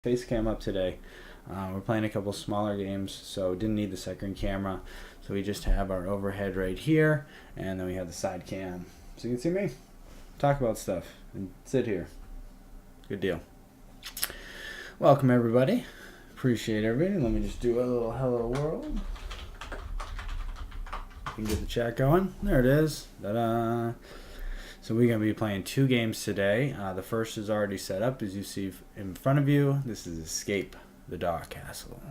Face cam up today. We're playing a couple smaller games, so didn't need the second camera. So we just have our overhead right here, and then we have the side cam. So you can see me, talk about stuff, and sit here. Good deal. Welcome everybody. Appreciate everybody. Let me just do a little hello world. You can get the chat going. There it is. Ta-da! So we're going to be playing two games today. The first is already set up, as you see in front of you. This is Escape the Dark Castle.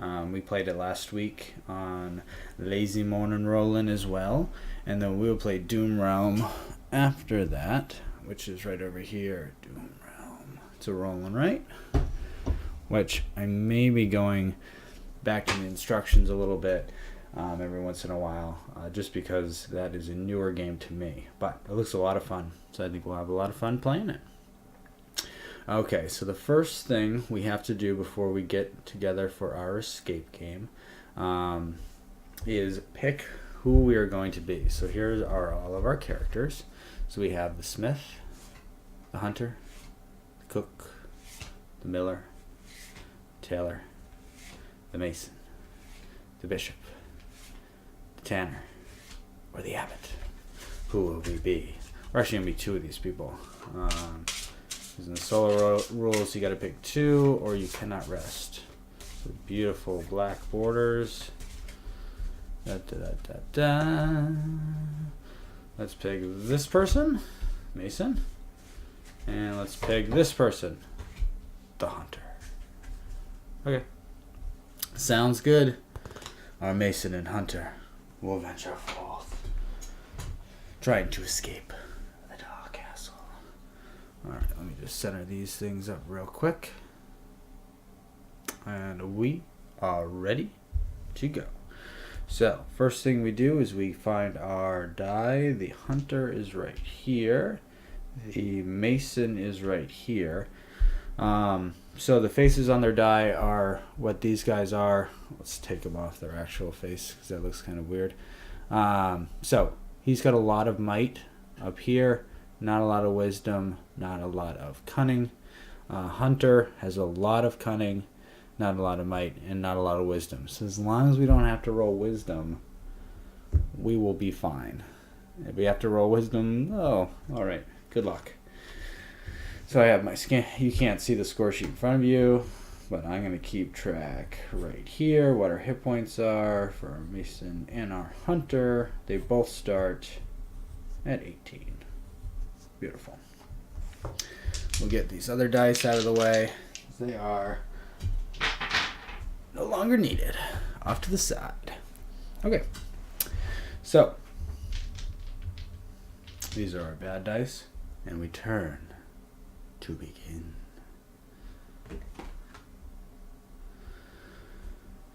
We played it last week on Lazy Morning Rollin' as well. And then we'll play Doom Realm after that, which is right over here. Doom Realm. It's a rollin', right? Which I may be going back to the instructions a little bit every once in a while, just because that is a newer game to me. But it looks a lot of fun, so I think we'll have a lot of fun playing it. Okay, so the first thing we have to do before we get together for our escape game is pick who we are going to be. So here are all of our characters. So we have the smith, the hunter, the cook, the miller, tailor, the mason, the bishop, the tanner, or the abbot. Who will we be? We're actually going to be two of these people. Because in the solo rules, you got to pick two or you cannot rest. So beautiful black borders. Da, da, da, da, da. Let's pick this person, Mason. And let's pick this person, the hunter. Okay. Sounds good. Our Mason and Hunter will venture forth, trying to escape the Dark Castle. Alright, let me just center these things up real quick. And we are ready to go. So, first thing we do is we find our die. The Hunter is right here. The Mason is right here. So the faces on their die are what these guys are. Let's take them off their actual face because that looks kind of weird. So he's got a lot of might up here, not a lot of wisdom, not a lot of cunning. Hunter has a lot of cunning, not a lot of might, and not a lot of wisdom. So as long as we don't have to roll wisdom, we will be fine. If we have to roll wisdom, oh, all right, good luck. So I have my scan. You can't see the score sheet in front of you, but I'm going to keep track right here what our hit points are for our Mason and our Hunter. They both start at 18. Beautiful. We'll get these other dice out of the way. They are no longer needed. Off to the side. Okay. So these are our bad dice, and we turn to begin.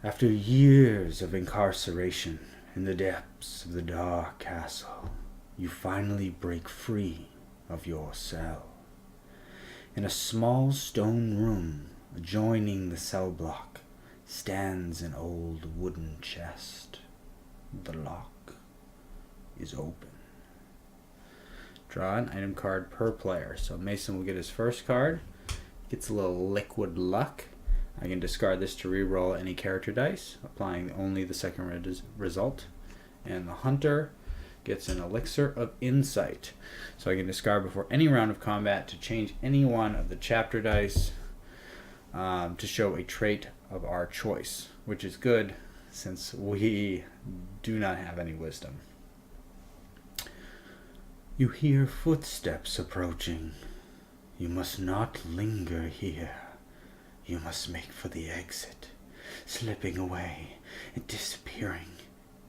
After years of incarceration in the depths of the Dark Castle, you finally break free of your cell. In a small stone room adjoining the cell block stands an old wooden chest. The lock is open. Draw an item card per player. So Mason will get his first card. Gets a little liquid luck. I can discard this to re-roll any character dice, applying only the second result. And the Hunter gets an elixir of insight. So I can discard before any round of combat to change any one of the chapter dice to show a trait of our choice, which is good since we do not have any wisdom. You hear footsteps approaching. You must not linger here. You must make for the exit, slipping away and disappearing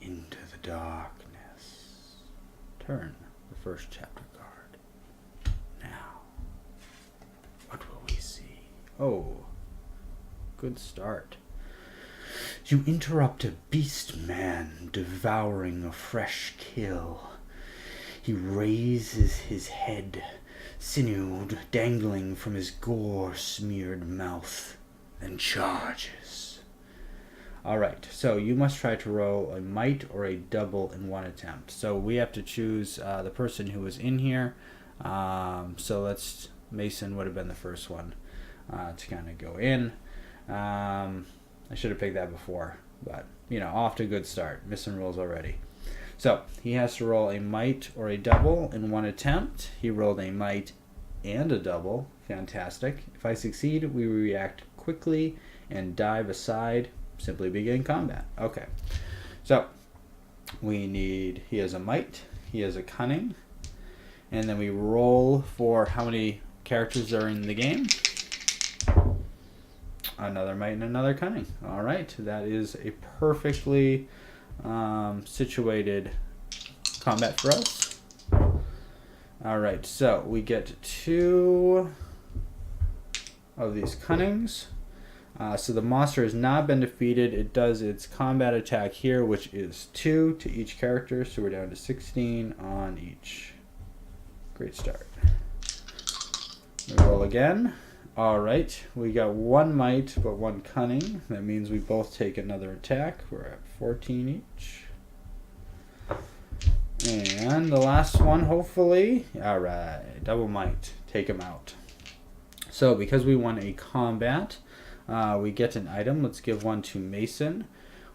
into the darkness. Turn the first chapter card. Now, what will we see? Oh, good start. You interrupt a beast man devouring a fresh kill. He raises his head, sinew dangling from his gore-smeared mouth, then charges. Alright, so you must try to roll a might or a double in one attempt. So we have to choose the person who was in here. So Mason would have been the first one. to kind of go in. I should have picked that before, but you know, off to a good start. Missing rolls already. So he has to roll a might or a double in one attempt. He rolled a might and a double. Fantastic. If I succeed, we react quickly and dive aside. Simply begin combat. Okay. So he has a might, he has a cunning, and then we roll for how many characters are in the game. Another might and another cunning. All right, that is a perfectly situated combat for us. All right, so we get 2 of these cunnings. So the monster has not been defeated. It does its combat attack here, which is 2 to each character. So we're down to 16 on each. Great start. We roll again. All right, we got 1 might but 1 cunning. That means we both take another attack. We're at 14 each. And the last one, hopefully. All right, double might. Take him out. So because we won a combat, we get an item. Let's give one to Mason.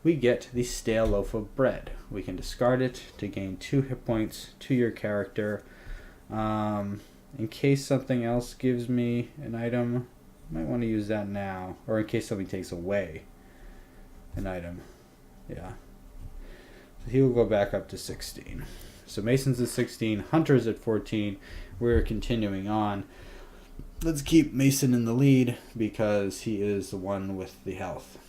We get the stale loaf of bread. We can discard it to gain 2 hit points to your character. In case something else gives me an item, I might want to use that now. Or in case something takes away an item. Yeah. So he will go back up to 16. So Mason's at 16, Hunter's at 14. We're continuing on. Let's keep Mason in the lead because he is the one with the health.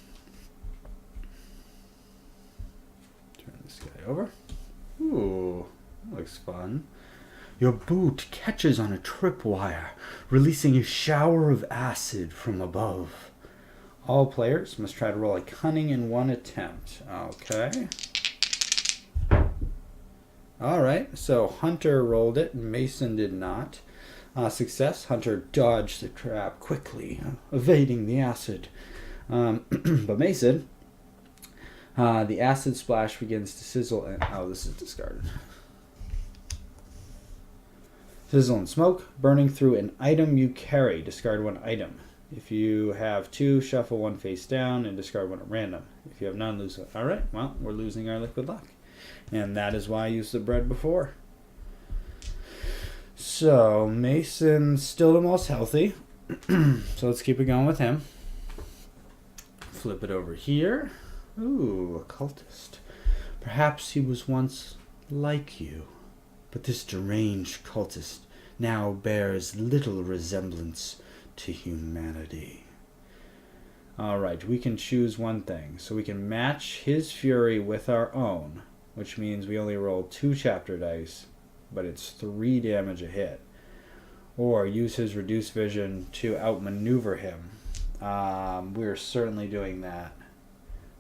Turn this guy over. Ooh, that looks fun. Your boot catches on a tripwire, releasing a shower of acid from above. All players must try to roll a cunning in one attempt. Okay. Alright, so Hunter rolled it, Mason did not. Success, Hunter dodged the trap quickly, evading the acid. But Mason, the acid splash begins to sizzle and... Oh, this is discarded. Sizzle and smoke, burning through an item you carry. Discard 1 item. If you have 2, shuffle 1 face down and discard 1 at random. If you have none, lose one. Alright, well, we're losing our liquid luck. And that is why I used the bread before. So, Mason's still the most healthy. So let's keep it going with him. Flip it over here. Ooh, a cultist. Perhaps he was once like you. But this deranged cultist now bears little resemblance to humanity. Alright, we can choose one thing. So we can match his fury with our own, which means we only roll 2 chapter dice, but it's 3 damage a hit. Or use his reduced vision to outmaneuver him. We're certainly doing that.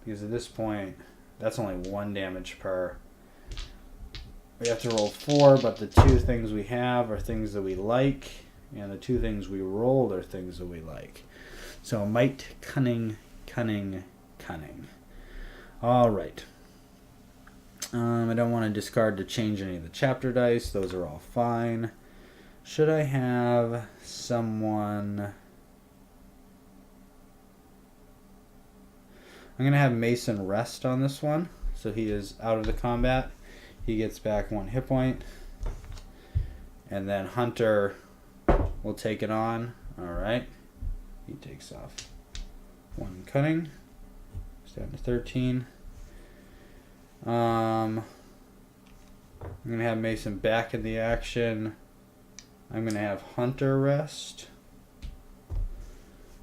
Because at this point, that's only 1 damage per. We have to roll 4, but the 2 things we have are things that we like, and the 2 things we rolled are things that we like. So might, cunning, cunning, cunning. Alright. I don't want to discard to change any of the chapter dice. Those are all fine. Should I have someone... I'm going to have Mason rest on this one, so he is out of the combat. He gets back 1 hit point. And then Hunter will take it on. Alright. He takes off 1 cunning. It's down to 13. I'm going to have Mason back in the action. I'm going to have Hunter rest.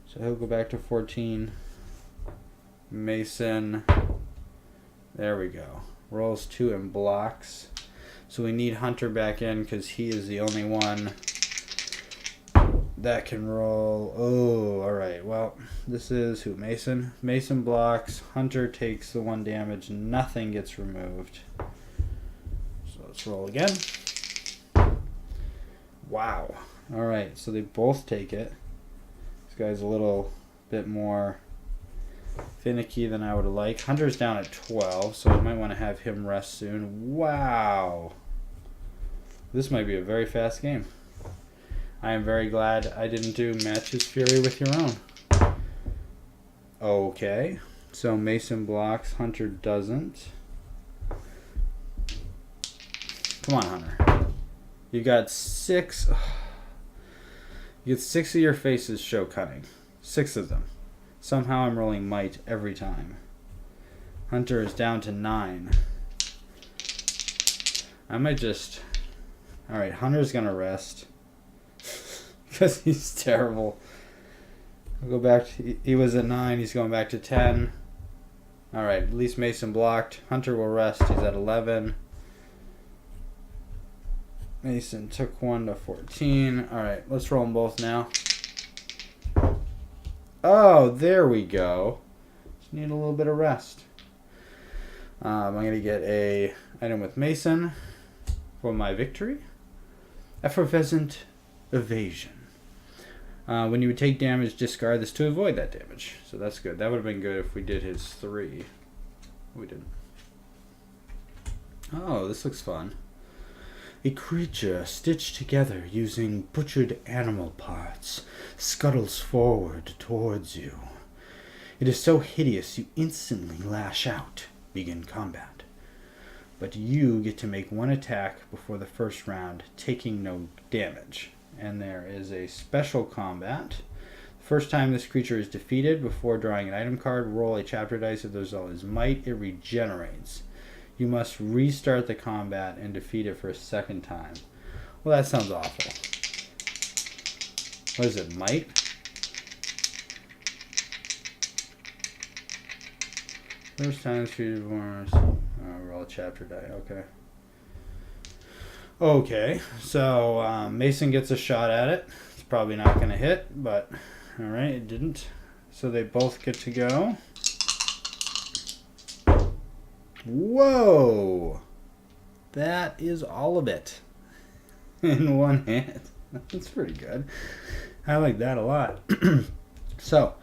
So he'll go back to 14. Mason. There we go. Rolls 2 and blocks. So we need Hunter back in because he is the only one that can roll. Oh, alright. Well, this is who? Mason. Mason blocks. Hunter takes the 1 damage. Nothing gets removed. So let's roll again. Wow. Alright, so they both take it. This guy's a little bit more finicky than I would like. Hunter's down at 12, so I might want to have him rest soon. Wow. This might be a very fast game. I am very glad I didn't do match his fury with your own. Okay, so Mason blocks, Hunter doesn't. Come on, Hunter. You got 6. You get 6 of your faces show cunning. 6 of them. Somehow I'm rolling might every time. Hunter is down to 9. I might just... Alright, Hunter's gonna rest. Because he's terrible. I'll go back to... He was at 9, he's going back to 10. Alright, at least Mason blocked. Hunter will rest, he's at 11. Mason took 1 to 14. Alright, let's roll them both now. Oh, there we go. Just need a little bit of rest. I'm going to get a item with Mason for my victory. Effervescent Evasion. When you would take damage, discard this to avoid that damage. So that's good. That would have been good if we did his 3. We didn't. Oh, this looks fun. A creature stitched together using butchered animal parts scuttles forward towards you. It is so hideous you instantly lash out. Begin combat. But you get to make 1 attack before the first round, taking no damage. And there is a special combat. The first time this creature is defeated, before drawing an item card, roll a chapter dice. If the result is might, it regenerates. You must restart the combat and defeat it for a second time. Well, that sounds awful. What is it, might? First time treated Wars. Roll a chapter die, okay. Okay, so Mason gets a shot at it. It's probably not going to hit, but alright, it didn't. So they both get to go. Whoa! That is all of it in one hand. That's pretty good. I like that a lot. So,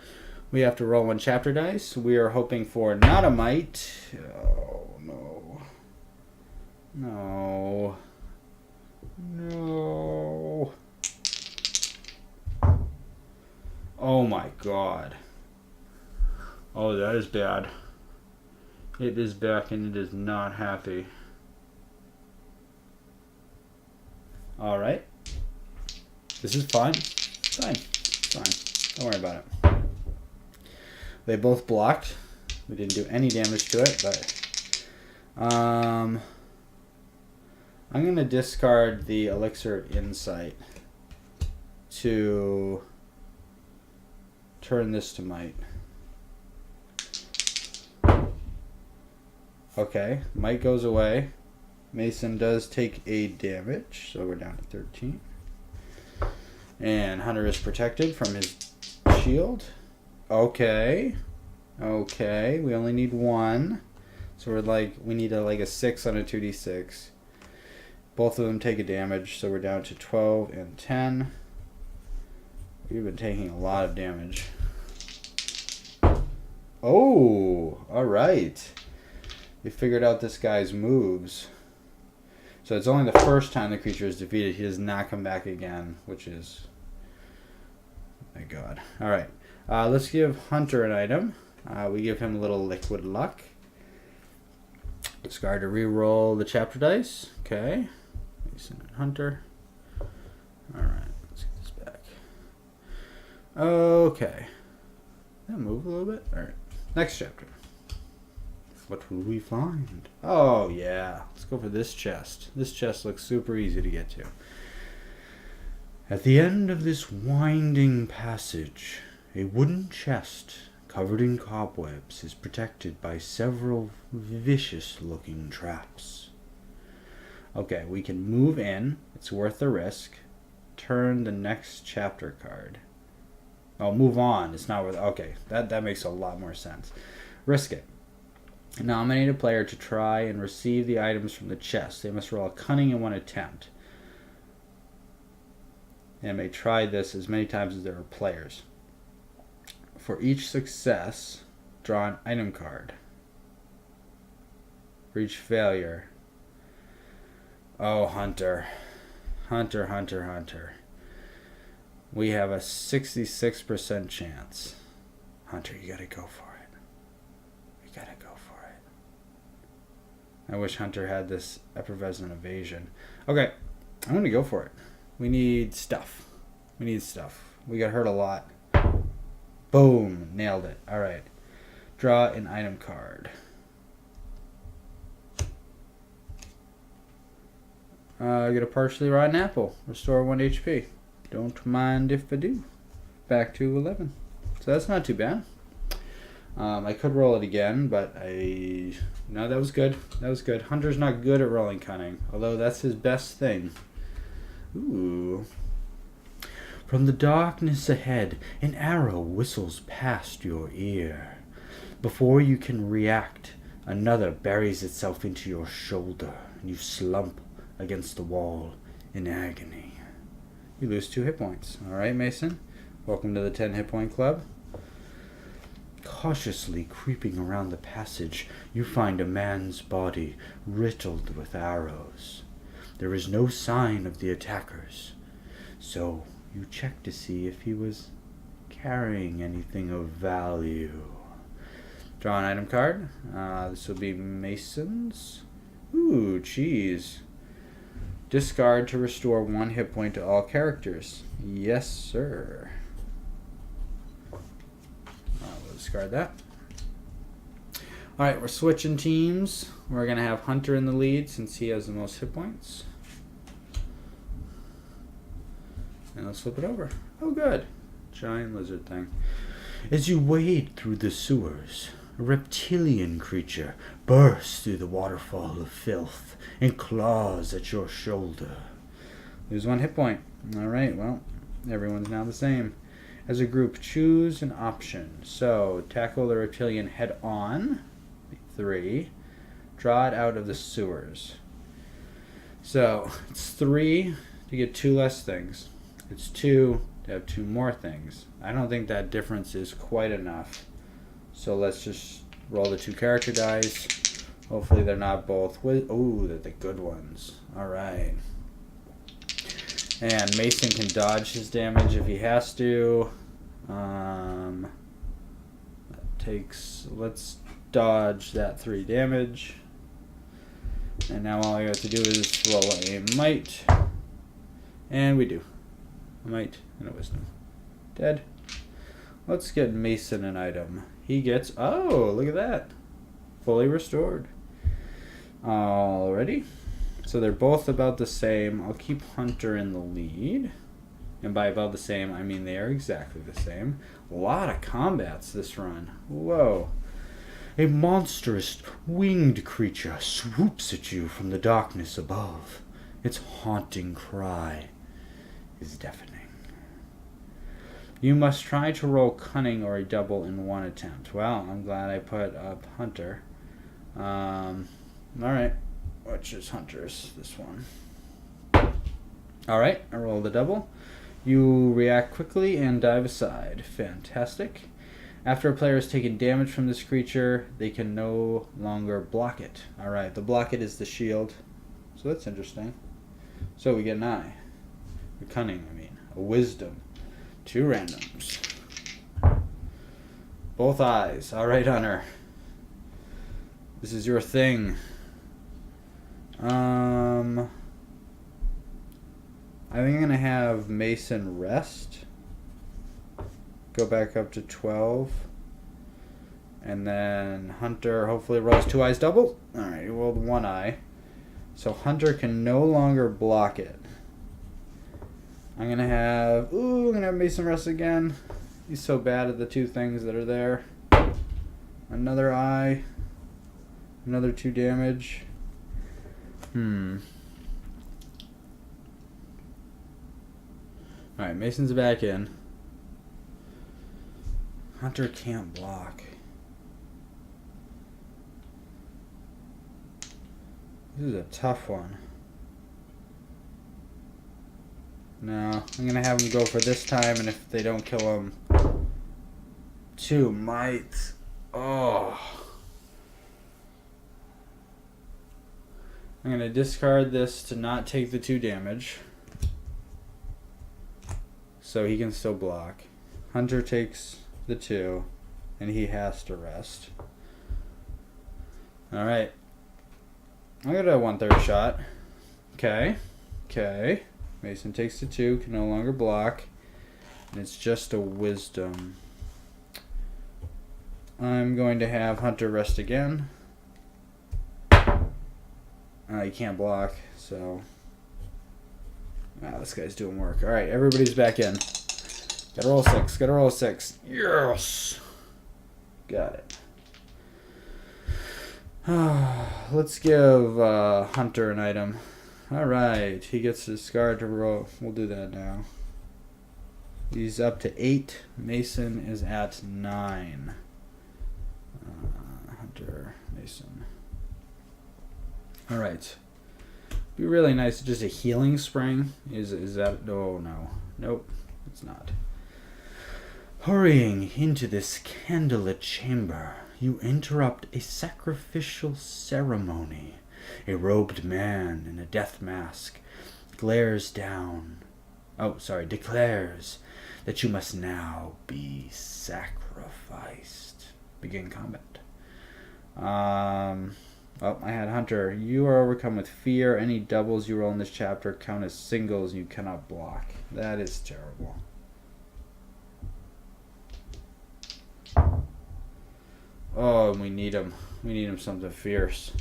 we have to roll 1 chapter dice. We are hoping for not a might. Oh, no. No. No. Oh my god. Oh, that is bad. It is back and it is not happy. Alright. This is fine. Fine. Fine. Don't worry about it. They both blocked. We didn't do any damage to it, but I'm going to discard the Elixir Insight to turn this to might. Okay, might goes away. Mason does take a damage, so we're down to 13. And Hunter is protected from his shield. Okay. Okay, we only need 1. So we need a 6 on a 2d6. Both of them take a damage, so we're down to 12 and 10. We've been taking a lot of damage. Oh, alright. We figured out this guy's moves. So it's only the first time the creature is defeated. He does not come back again, which is... my god. Alright. Let's give Hunter an item. We give him a little liquid luck. Discard to re-roll the chapter dice. Okay. Mason and Hunter. Alright. Let's get this back. Okay. Did that move a little bit? Alright. Next chapter. What will we find? Oh, yeah. Let's go for this chest. This chest looks super easy to get to. At the end of this winding passage, a wooden chest covered in cobwebs is protected by several vicious-looking traps. Okay, we can move in. It's worth the risk. Turn the next chapter card. Oh, move on. It's not worth... Okay, that makes a lot more sense. Risk it. Nominate a player to try and receive the items from the chest. They must roll a cunning in 1 attempt. And may try this as many times as there are players. For each success, draw an item card. For each failure... Oh, Hunter. Hunter. We have a 66% chance. Hunter, you gotta go for it. You gotta go for it. I wish Hunter had this effervescent evasion. Okay, I'm gonna go for it. We need stuff. We need stuff. We got hurt a lot. Boom, nailed it. All right, draw an item card. I get a partially rotten apple. Restore 1 HP. Don't mind if I do. Back to 11. So that's not too bad. I could roll it again, but no, that was good. That was good. Hunter's not good at rolling cunning, although that's his best thing. Ooh. From the darkness ahead, an arrow whistles past your ear. Before you can react, another buries itself into your shoulder, and you slump against the wall in agony. You lose 2 hit points. All right, Mason. Welcome to the 10 hit point club. Cautiously creeping around the passage, you find a man's body riddled with arrows. There is no sign of the attackers, so you check to see if he was carrying anything of value. Draw an item card. This will be Mason's. Ooh, cheese. Discard to restore 1 hit point to all characters. Yes, sir. We'll discard that. Alright, we're switching teams. We're going to have Hunter in the lead since he has the most hit points. And let's flip it over. Oh, good. Giant lizard thing. As you wade through the sewers, a reptilian creature bursts through the waterfall of filth and claws at your shoulder. Lose 1 hit point. Alright, well, everyone's now the same. As a group, choose an option. So, tackle the reptilian head on. 3. Draw it out of the sewers. So, it's 3 to get 2 less things. It's 2 to have 2 more things. I don't think that difference is quite enough. So let's just roll the 2 character dice. Hopefully they're not both. Oh, they're the good ones. Alright. And Mason can dodge his damage if he has to. That takes... Let's dodge that 3 damage. And now all I have to do is roll a might. And we do. A might and a wisdom. Dead. Let's get Mason an item. He gets... Oh, look at that. Fully restored. Alrighty. So they're both about the same. I'll keep Hunter in the lead. And by about the same, I mean they are exactly the same. A lot of combats this run. Whoa. A monstrous winged creature swoops at you from the darkness above. Its haunting cry is deafening. You must try to roll cunning or a double in 1 attempt. Well, I'm glad I put up Hunter. Alright. Which is Hunter's? This one. Alright, I rolled a double. You react quickly and dive aside. Fantastic. After a player has taken damage from this creature, they can no longer block it. Alright, the block it is the shield. So that's interesting. So we get an eye. A cunning, I mean. A wisdom. 2 randoms. Both eyes. Alright, Hunter. This is your thing. I think I'm going to have Mason rest. Go back up to 12. And then Hunter hopefully rolls 2 eyes double. Alright, he rolled 1 eye. So Hunter can no longer block it. I'm going to have... Ooh, I'm going to have Mason rest again. He's so bad at the 2 things that are there. Another eye. Another 2 damage. Alright, Mason's back in. Hunter can't block. This is a tough one. No, I'm going to have him go for this time, and if they don't kill him... 2 might. Oh. I'm going to discard this to not take the 2 damage. so he can still block. Hunter takes the 2, and he has to rest. Alright. I got a 1/3 shot. Okay. Okay. Mason takes the 2, can no longer block. And it's just a wisdom. I'm going to have Hunter rest again. He can't block, so... Wow, this guy's doing work. Alright, everybody's back in. Gotta roll 6. Gotta roll 6. Yes! Got it. Let's give Hunter an item. Alright, he gets his discard to roll. We'll do that now. He's up to 8. Mason is at 9. Hunter, Mason. Alright. Be really nice. Just a healing spring. Is that... Oh, no. Nope. It's not. Hurrying into this candlelit chamber, you interrupt a sacrificial ceremony. A robed man in a death mask declares that you must now be sacrificed. Begin combat. Oh, I had Hunter. You are overcome with fear. Any doubles you roll in this chapter count as singles and you cannot block. That is terrible. Oh, we need him. We need him something fierce.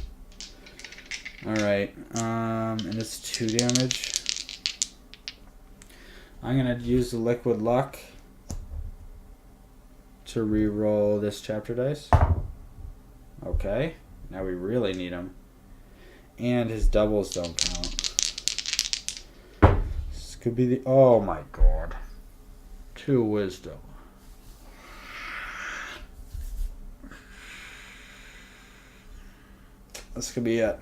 Alright, and it's 2 damage. I'm going to use the liquid luck to re-roll this chapter dice. Okay, now we really need him. And his doubles don't count. This could be the... Oh my god. 2 wisdom. This could be it.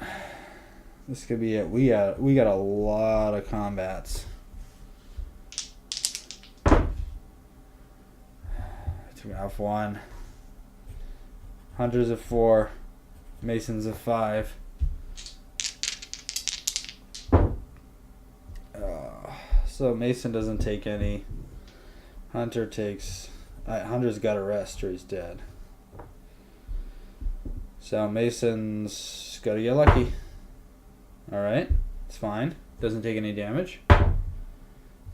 This could be it. We got a lot of combats. 2 off 1. Hunter's at 4. Mason's at 5. So Mason doesn't take any. Hunter takes... Hunter's got to rest or he's dead. So Mason's got to get lucky. Alright, it's fine. Doesn't take any damage.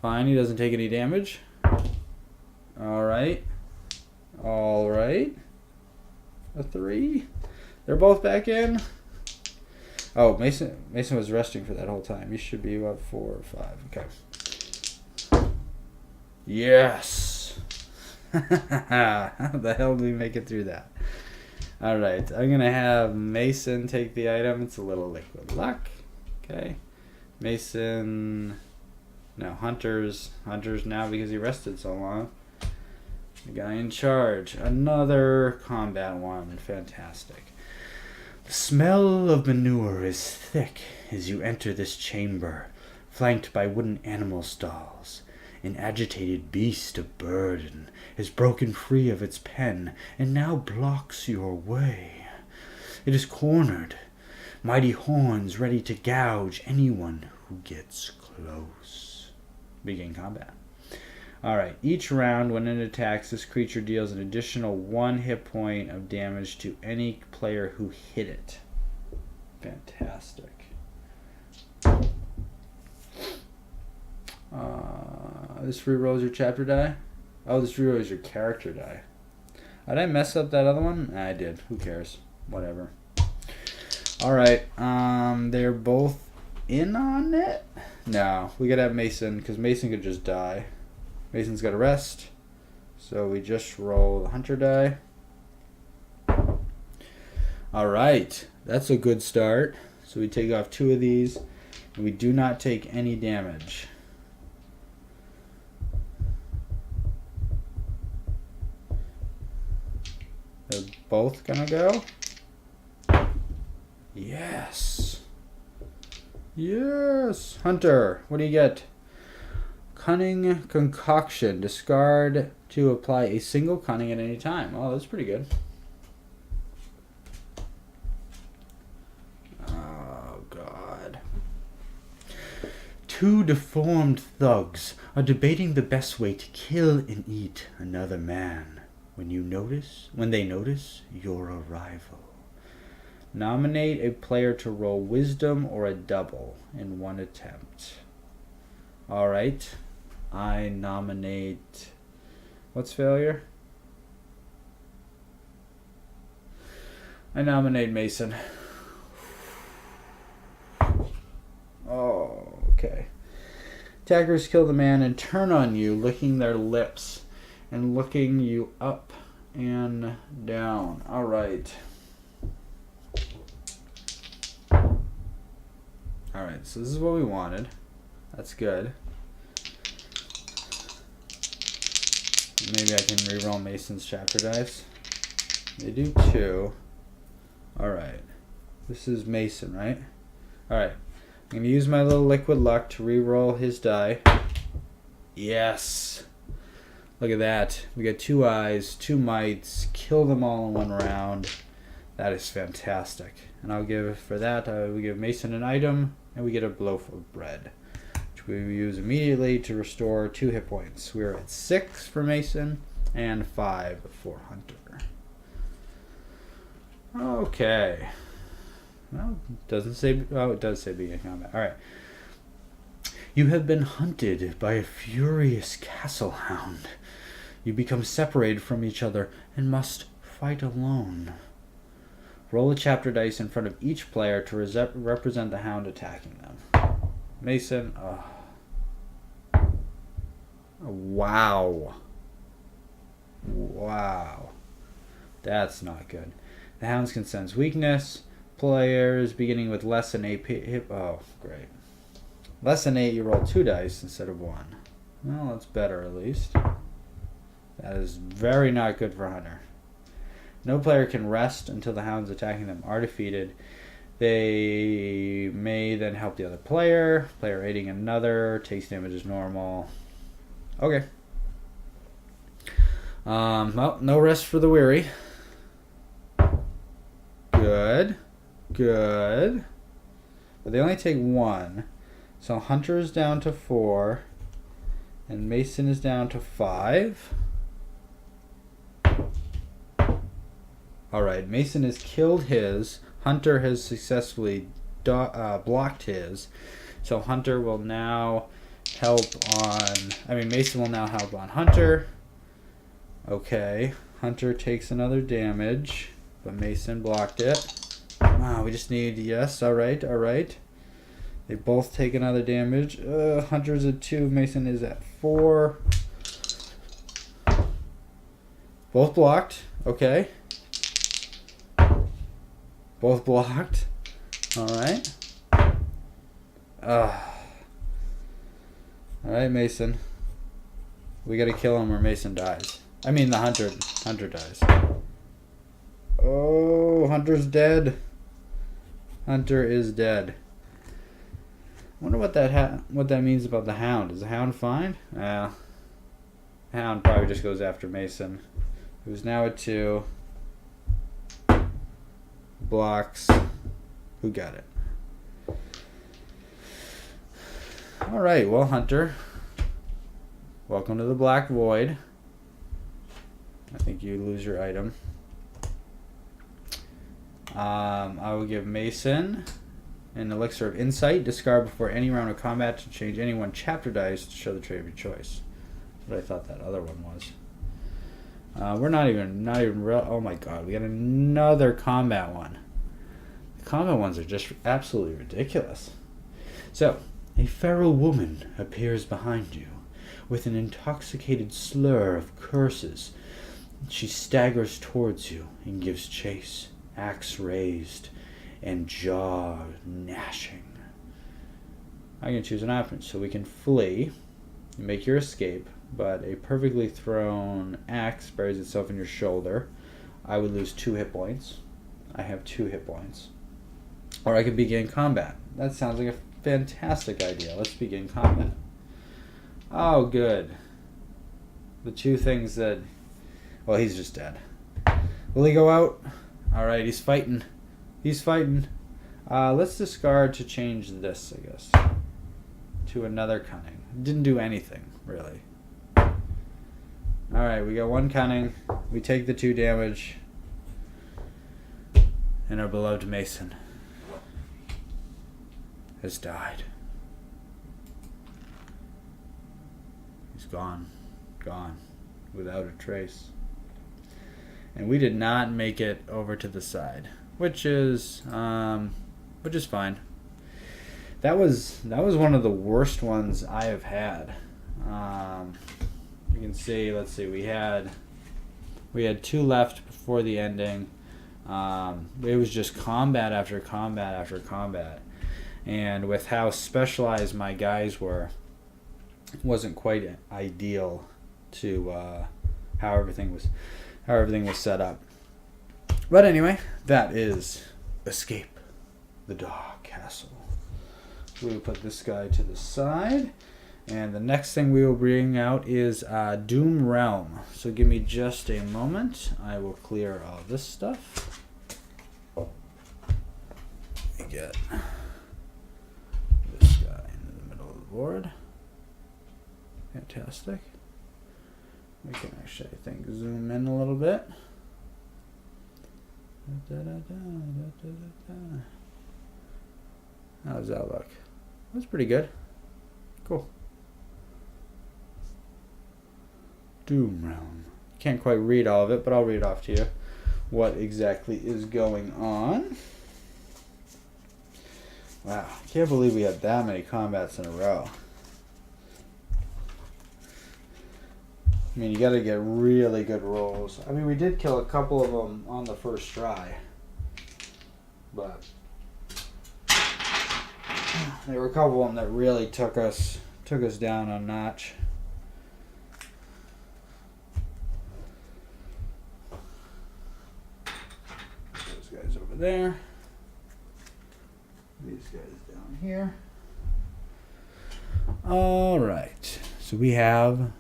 Fine, he doesn't take any damage. Alright. Alright. A 3. They're both back in. Oh, Mason was resting for that whole time. He should be about 4 or 5. Okay. Yes! How the hell did we make it through that? Alright, I'm going to have Mason take the item. It's a little liquid luck. Okay. Mason... No, Hunter's now because he rested so long. The guy in charge. Another combat one. Fantastic. The smell of manure is thick as you enter this chamber, flanked by wooden animal stalls. An agitated beast of burden has broken free of its pen and now blocks your way. It is cornered, mighty horns ready to gouge anyone who gets close. Begin combat. Alright, each round when it attacks, this creature deals an additional 1 hit point of damage to any player who hit it. Fantastic. This re-rolls your chapter die? Oh, this re-rolls your character die. Did I mess up that other one? I did. Who cares? Whatever. Alright, they're both in on it? No, we gotta have Mason, because Mason could just die. Mason's gotta rest. So we just roll the Hunter die. Alright, that's a good start. So we take off 2 of these, and we do not take any damage. They're both gonna go. Yes. Yes. Hunter, what do you get? Cunning Concoction. Discard to apply a single cunning at any time. Oh, that's pretty good. Oh, God. Two deformed thugs are debating the best way to kill and eat another man when they notice your arrival. Nominate a player to roll wisdom or a double in one attempt. Alright. I nominate... What's failure? I nominate Mason. Oh, okay. Attackers kill the man and turn on you, licking their lips and looking you up and down. Alright. Alright, so this is what we wanted. That's good. Maybe I can reroll Mason's chapter dice. They do 2. Alright. This is Mason, right? Alright. I'm going to use my little liquid luck to reroll his die. Yes! Look at that. We got 2 eyes, 2 mites, kill them all in one round. That is fantastic. And I'll give, for that, we give Mason an item, and we get a loaf of bread, which we will use immediately to restore 2 hit points. We're at 6 for Mason, and 5 for Hunter. Okay. Well, it doesn't say... Oh, it does say begin combat. Alright. You have been hunted by a furious castle hound. You become separated from each other and must fight alone. Roll a chapter dice in front of each player to represent the hound attacking them. Mason. Oh. Wow. Wow. That's not good. The hounds can sense weakness. Players beginning with less than 8 hit. Oh, great. Less than 8, you roll 2 dice instead of 1. Well, that's better at least. That is very not good for Hunter. No player can rest until the hounds attacking them are defeated. They may then help the other player. Player aiding another. Takes damage as normal. Okay. Well, no rest for the weary. Good. Good. But they only take 1. So Hunter is down to 4. And Mason is down to 5. Alright, Mason has killed his. Hunter has successfully blocked his. So Hunter will now help on... Mason will now help on Hunter. Okay. Hunter takes another damage. But Mason blocked it. Wow, we just need... Yes, alright, alright. They both take another damage. Hunter's at 2. Mason is at 4. Both blocked. Okay. Both blocked. Alright. Alright, Mason. We gotta kill him or Mason dies. The Hunter dies. Oh, Hunter's dead. Hunter is dead. I wonder what that means about the hound. Is the hound fine? The hound probably just goes after Mason, who's now at 2. Blocks. Who got it? Alright, well, Hunter. Welcome to the Black Void. I think you lose your item. I will give Mason an elixir of insight. Discard before any round of combat to change any 1 chapter dice to show the trait of your choice. That's what I thought that other one was. We're not even real. Oh my god, we got another combat one. The combat ones are just absolutely ridiculous. So, a feral woman appears behind you with an intoxicated slur of curses. She staggers towards you and gives chase, axe raised and jaw gnashing. I can choose an option, so we can flee and make your escape, but a perfectly thrown axe buries itself in your shoulder. I would lose 2 hit points. I have 2 hit points. Or I could begin combat. That sounds like a fantastic idea. Let's begin combat. Oh, good. The 2 things that... Well, he's just dead. Will he go out? Alright, he's fighting. He's fighting. Let's discard to change this, I guess. to another cunning. Didn't do anything, really. Alright, we got 1 cunning. We take the 2 damage. And our beloved Mason has died. He's gone. Gone. Without a trace. And we did not make it over to the side. Which is fine. That was one of the worst ones I have had. You can see, let's see, we had 2 left before the ending. It was just combat after combat after combat, and with how specialized my guys were, it wasn't quite ideal to how everything was set up. But anyway, that is Escape the Dog Castle. We will put this guy to the side. And the next thing we will bring out is Doom Realm. So give me just a moment. I will clear all this stuff. We get this guy in the middle of the board. Fantastic. We can actually, I think, zoom in a little bit. How does that look? That's pretty good. Cool. Doom Realm. Can't quite read all of it, but I'll read off to you what exactly is going on. Wow, I can't believe we had that many combats in a row. I mean, you gotta get really good rolls. I mean, we did kill a couple of them on the first try, but there were a couple of them that really took us down a notch. Those guys over there. These guys down here. All right, so we have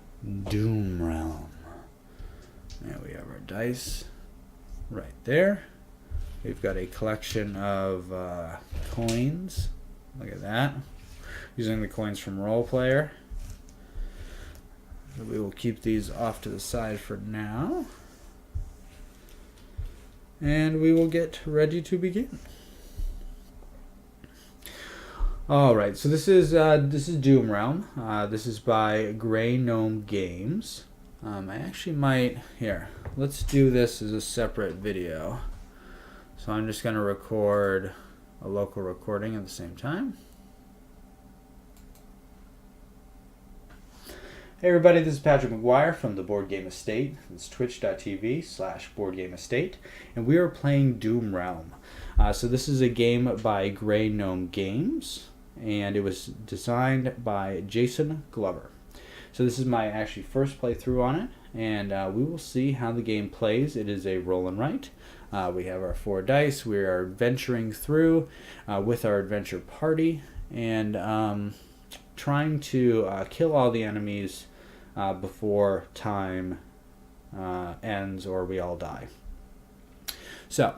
Doom Realm. And we have our dice right there. We've got a collection of coins. Look at that. Using the coins from Roll Player. So we will keep these off to the side for now. And we will get ready to begin. Alright, so this is Doom Realm. This is by Grey Gnome Games. I actually might... Here, let's do this as a separate video. So I'm just going to record a local recording at the same time. Hey everybody, this is Patrick McGuire from the Board Game Estate. It's twitch.tv/BoardGameEstate. And we are playing Doom Realm. So this is a game by Grey Gnome Games. And it was designed by Jason Glover. So this is my actually first playthrough on it, and we will see how the game plays. It is a roll and write. We have our 4 dice. We are adventuring through with our adventure party and trying to kill all the enemies before time ends or we all die. So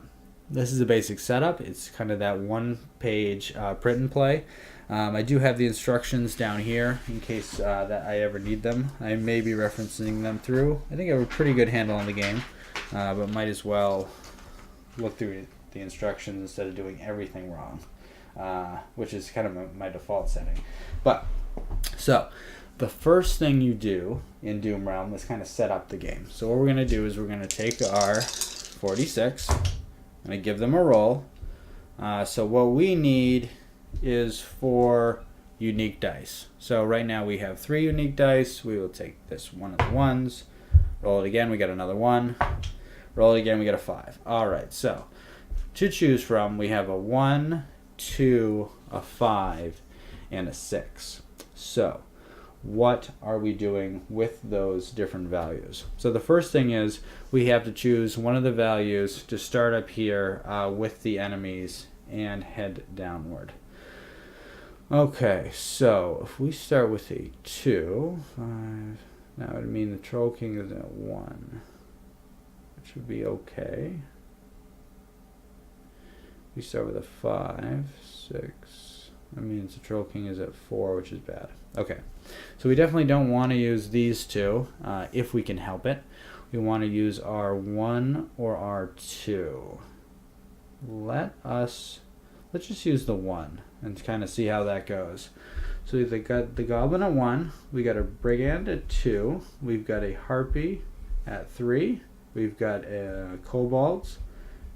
this is a basic setup. It's kind of that 1-page print and play. I do have the instructions down here in case that I ever need them. I may be referencing them through. I think I have a pretty good handle on the game, but might as well look through the instructions instead of doing everything wrong, which is kind of my default setting. But, so, the first thing you do in Doom Realm is kind of set up the game. So what we're going to do is we're going to take our 46, I'm going to give them a roll. So what we need is 4 unique dice. So right now we have 3 unique dice. We will take this one of the ones, roll it again, we get another 1, roll it again, we get a 5. Alright, so to choose from, we have a 1, 2, a 5, and a 6. So what are we doing with those different values? So the first thing is we have to choose one of the values to start up here with the enemies and head downward. Okay, so if we start with a 2, 5, that would mean the Troll King is at 1, which would be okay. We start with a 5, 6, That means the Troll King is at 4, which is bad. Okay, so we definitely don't want to use these two if we can help it. We want to use our 1 or our 2. Let's just use the 1 and kind of see how that goes. So we've got the Goblin at 1, we got a Brigand at 2, we've got a Harpy at 3, we've got Kobolds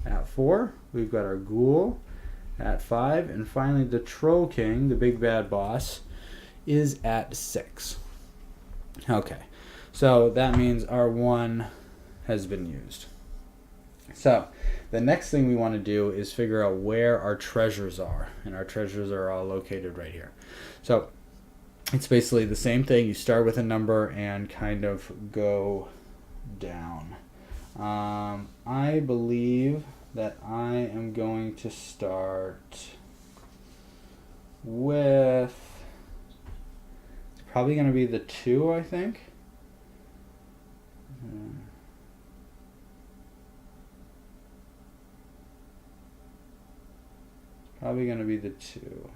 at 4, we've got our Ghoul at 5, and finally the Troll King, the big bad boss, is at 6. Okay, so that means our 1 has been used. So the next thing we want to do is figure out where our treasures are, and our treasures are all located right here. So it's basically the same thing. You start with a number and kind of go down. I believe that I am going to start with, it's probably going to be the 2, I think. Probably going to be the 2.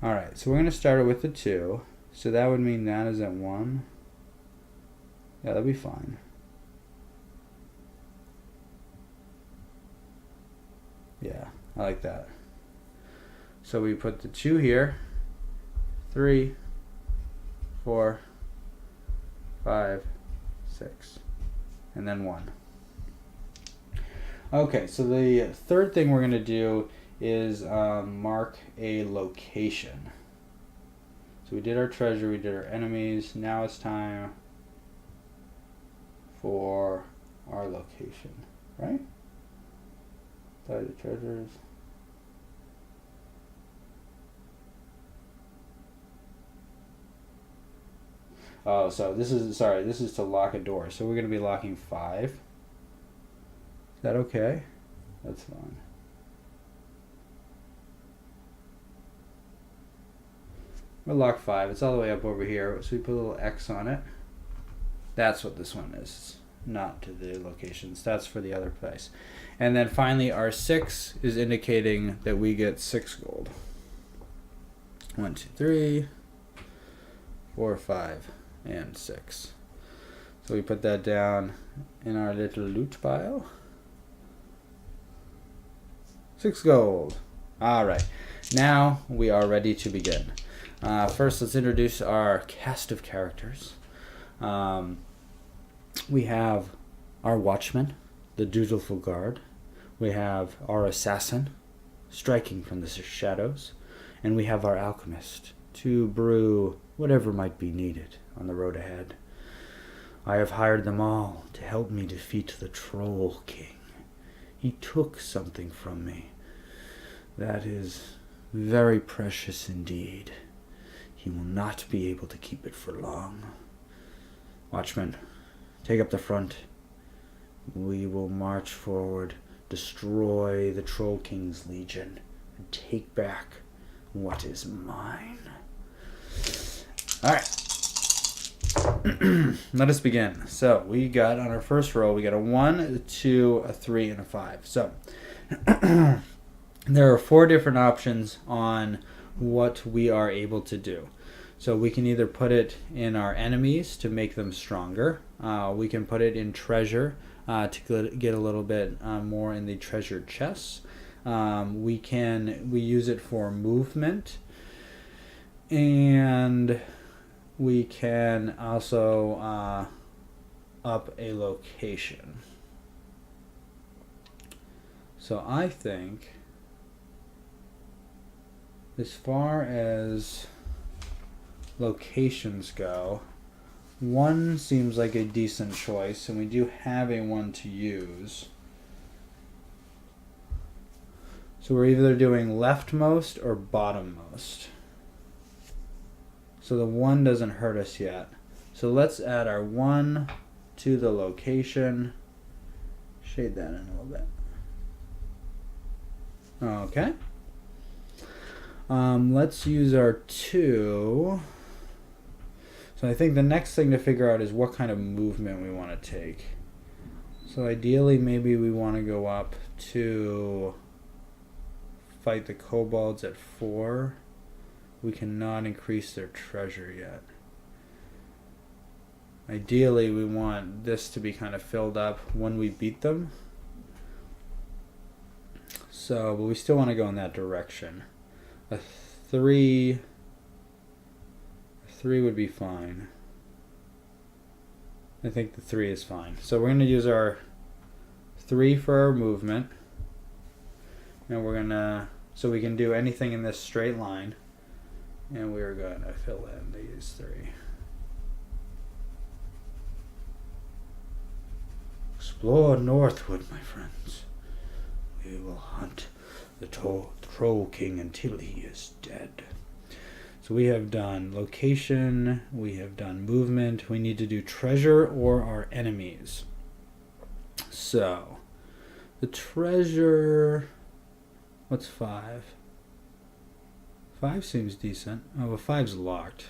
Alright, so we're going to start it with the 2. So that would mean that is at 1. Yeah, that'll be fine. Yeah, I like that. So we put the 2 here. 3, 4, 5, 6, and then 1. Okay, so the third thing we're going to do is mark a location. So we did our treasure, we did our enemies. Now it's time for our location, right? The treasures. Oh, so this is, sorry, this is to lock a door. So we're going to be locking 5. Is that okay? That's fine. We'll lock 5. It's all the way up over here. So we put a little X on it. That's what this one is. Not to the locations. That's for the other place. And then finally our 6 is indicating that we get 6 gold. 1, 2, 3, 4, 5, and 6. So we put that down in our little loot pile. 6 gold. Alright. Now we are ready to begin. First, let's introduce our cast of characters. We have our watchman, the dutiful guard. We have our assassin, striking from the shadows. And we have our alchemist, to brew whatever might be needed on the road ahead. I have hired them all to help me defeat the Troll King. He took something from me that is very precious indeed. He will not be able to keep it for long. Watchman, take up the front. We will march forward, destroy the Troll King's legion, and take back what is mine. Alright. Let us begin. So we got on our first roll, we got a 1, a 2, a 3, and a 5. So there are 4 different options on what we are able to do. So we can either put it in our enemies to make them stronger. We can put it in treasure to get a little bit more in the treasure chests. We use it for movement, and we can also up a location. So I think, as far as locations go, 1 seems like a decent choice, and we do have a 1 to use. So we're either doing leftmost or bottommost. So the 1 doesn't hurt us yet. So let's add our 1 to the location. Shade that in a little bit. Okay. Let's use our 2. So I think the next thing to figure out is what kind of movement we want to take. So ideally, maybe we want to go up to fight the kobolds at 4. We cannot increase their treasure yet. Ideally, we want this to be kind of filled up when we beat them. So, but we still want to go in that direction. A 3 would be fine. I think the 3 is fine. So we're going to use our 3 for our movement. And we're going to, so we can do anything in this straight line. And we're going to fill in these 3. Explore northward, my friends. We will hunt the Troll King until he is dead. So we have done location, we have done movement, we need to do treasure or our enemies. So, the treasure, what's 5? 5 seems decent. Oh, well 5's locked.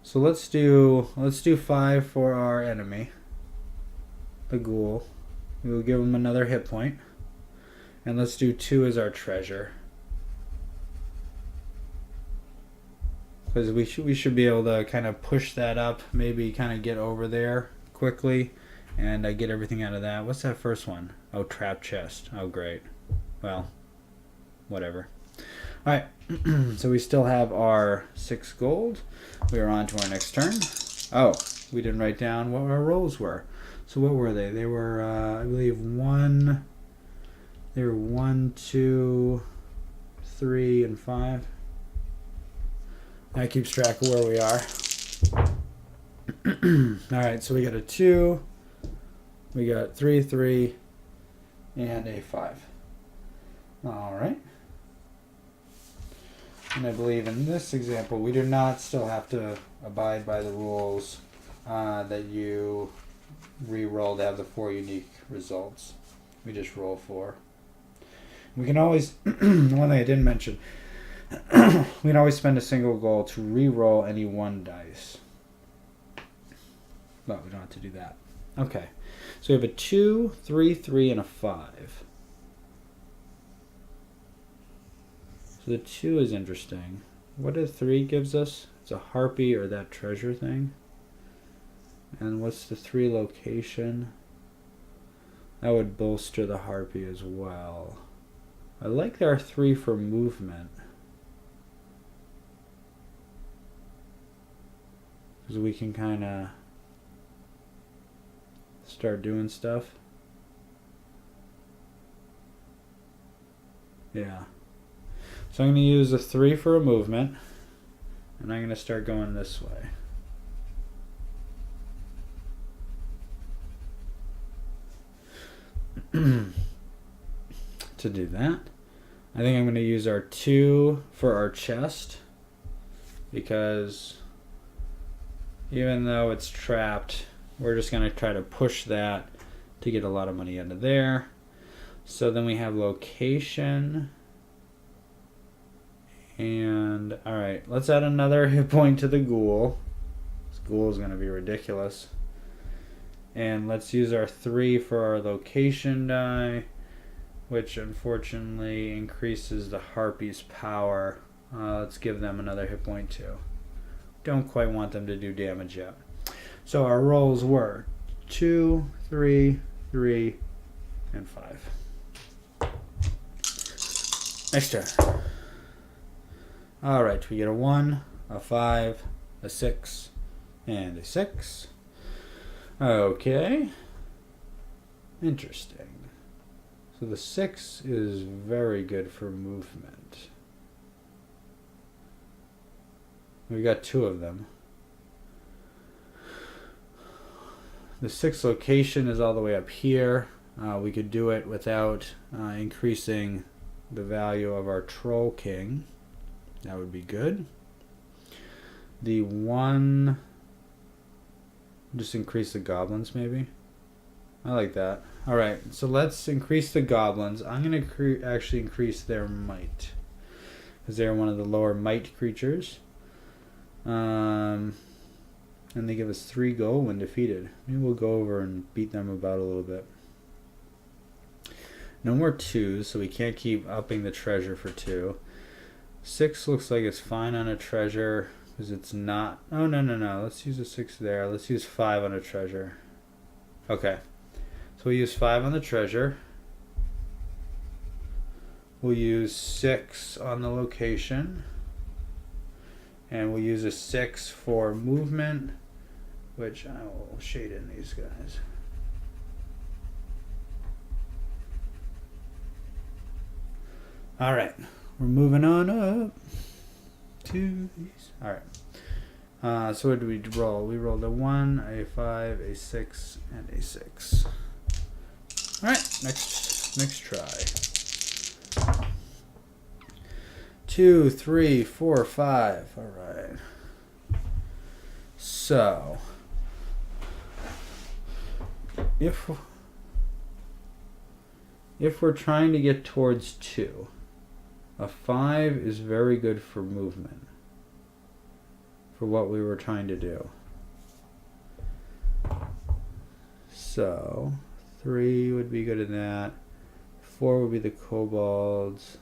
So let's do 5 for our enemy, the ghoul. We'll give him another hit point. And let's do 2 as our treasure. Because we should be able to kind of push that up, maybe kind of get over there quickly, and get everything out of that. What's that first one? Oh, trap chest. Oh, great. Well, whatever. Alright, so we still have our 6 gold. We are on to our next turn. Oh, we didn't write down what our rolls were. So what were they? They were, I believe, 1... They were 1, 2, 3, and 5. That keeps track of where we are. Alright, so we got a 2, we got 3, 3, and a 5. Alright. And I believe in this example, we do not still have to abide by the rules that you re-roll to have the 4 unique results. We just roll 4. We can always, one thing I didn't mention, we can always spend a single gold to re-roll any 1 dice. But we don't have to do that. Okay, so we have a 2, 3, 3, and a 5. So the 2 is interesting. What a 3 gives us? It's a harpy or that treasure thing. And what's the 3 location? That would bolster the harpy as well. I like our 3 for movement. Because we can kind of start doing stuff. Yeah. So I'm going to use a 3 for a movement. And I'm going to start going this way. To do that, I think I'm going to use our 2 for our chest, because even though it's trapped, we're just going to try to push that to get a lot of money out of there. So then we have location, and alright, let's add another hit point to the ghoul. This ghoul is going to be ridiculous. And let's use our 3 for our location die, which unfortunately increases the harpy's power. Let's give them another hit point too. Don't quite want them to do damage yet. So our rolls were 2, 3, 3, and 5. Next turn. Alright, we get a 1, a 5, a 6, and a 6. Okay. Interesting. So the 6 is very good for movement. We got 2 of them. The 6 location is all the way up here. We could do it without increasing the value of our Troll King. That would be good. The 1, just increase the goblins maybe. I like that. Alright, so let's increase the goblins. I'm going to actually increase their might, because they're one of the lower might creatures. And they give us 3 gold when defeated. Maybe we'll go over and beat them about a little bit. No more 2s, so we can't keep upping the treasure for 2. 6 looks like it's fine on a treasure, because it's not... Oh, no. Let's use a 6 there. Let's use 5 on a treasure. Okay. So we use 5 on the treasure. We'll use 6 on the location. And we'll use a 6 for movement, which I will shade in these guys. Alright, we're moving on up to these. Alright, so what did we roll? We rolled a 1, a 5, a 6, and a 6. Alright, next try. 2, 3, 4, 5. Alright. So, if we're trying to get towards 2, a 5 is very good for movement, for what we were trying to do. So 3 would be good in that. 4 would be the kobolds.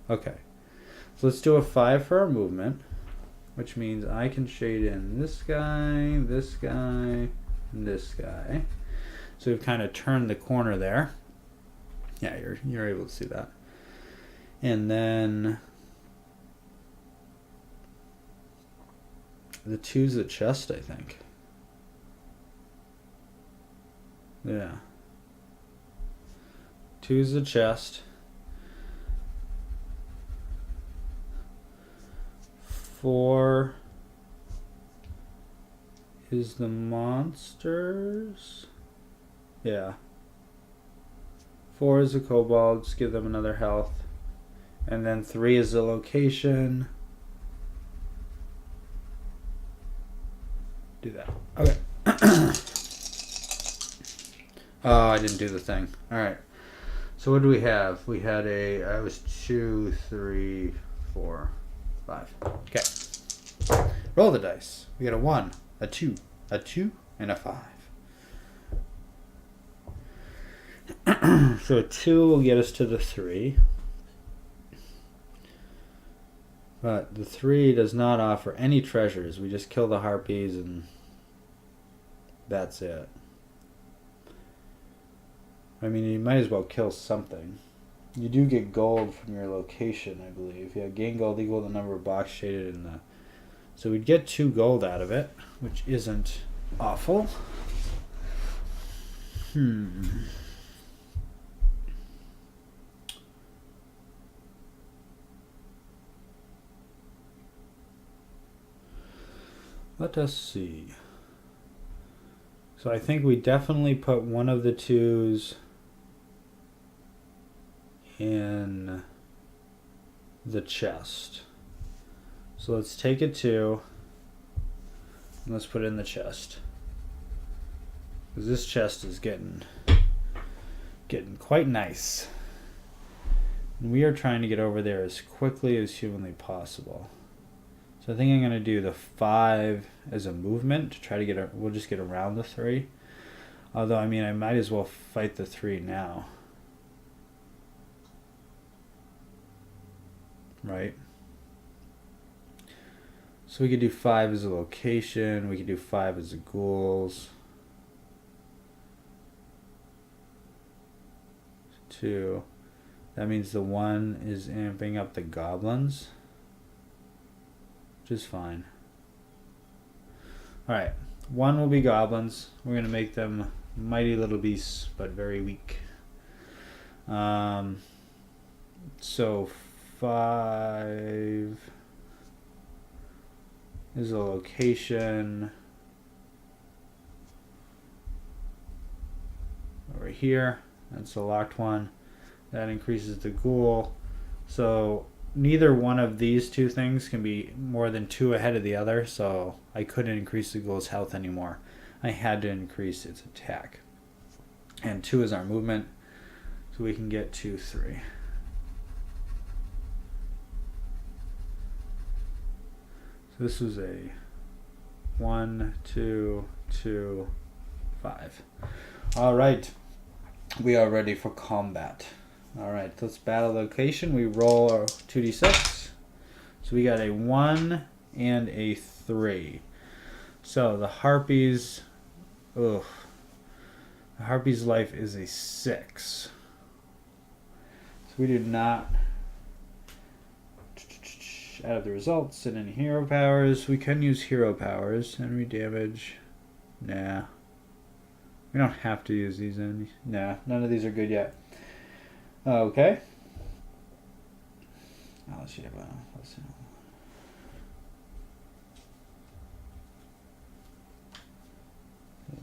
Okay, so let's do a 5 for our movement, which means I can shade in this guy, and this guy. So we've kind of turned the corner there. Yeah, you're able to see that. And then the 2's the chest, I think. Yeah. 2's the chest. 4 is the monsters. Yeah. 4 is the kobolds, give them another health. And then 3 is the location. Do that. Okay. Oh, I didn't do the thing. Alright. So what do we have? We had I was 2, 3, 4, 5. Okay. Roll the dice. We got a 1, a 2, and a 5. So a 2 will get us to the 3. But the 3 does not offer any treasures. We just kill the harpies and that's it. I mean, you might as well kill something. You do get gold from your location, I believe. Yeah, gain gold equal to the number of box shaded in the... So we'd get 2 gold out of it, which isn't awful. Let us see. So I think we definitely put one of the 2's in the chest. So let's take a 2 and let's put it in the chest. Because this chest is getting quite nice. And we are trying to get over there as quickly as humanly possible. So I think I'm going to do the 5 as a movement to try to we'll just get around the 3. Although, I mean, I might as well fight the 3 now. Right? So we could do 5 as a location. We could do 5 as the ghouls. 2. That means the 1 is amping up the goblins. Which is fine. Alright. 1 will be goblins. We're going to make them mighty little beasts, but very weak. So 5 is a location over here. That's the locked one. That increases the ghoul. So neither one of these 2 things can be more than 2 ahead of the other, so I couldn't increase the ghoul's health anymore. I had to increase its attack. And 2 is our movement, so we can get 2, 3. So this was a 1, 2, 2, 5. All right. We are ready for combat. All right, let's battle location. We roll our 2d6. So we got a 1 and a 3. So the Harpies, the Harpy's life is a 6. So we do not out of the results and any hero powers. We can use hero powers. Enemy damage. Nah. We don't have to use these enemies. Nah, none of these are good yet. Okay. Let's see. Let's see.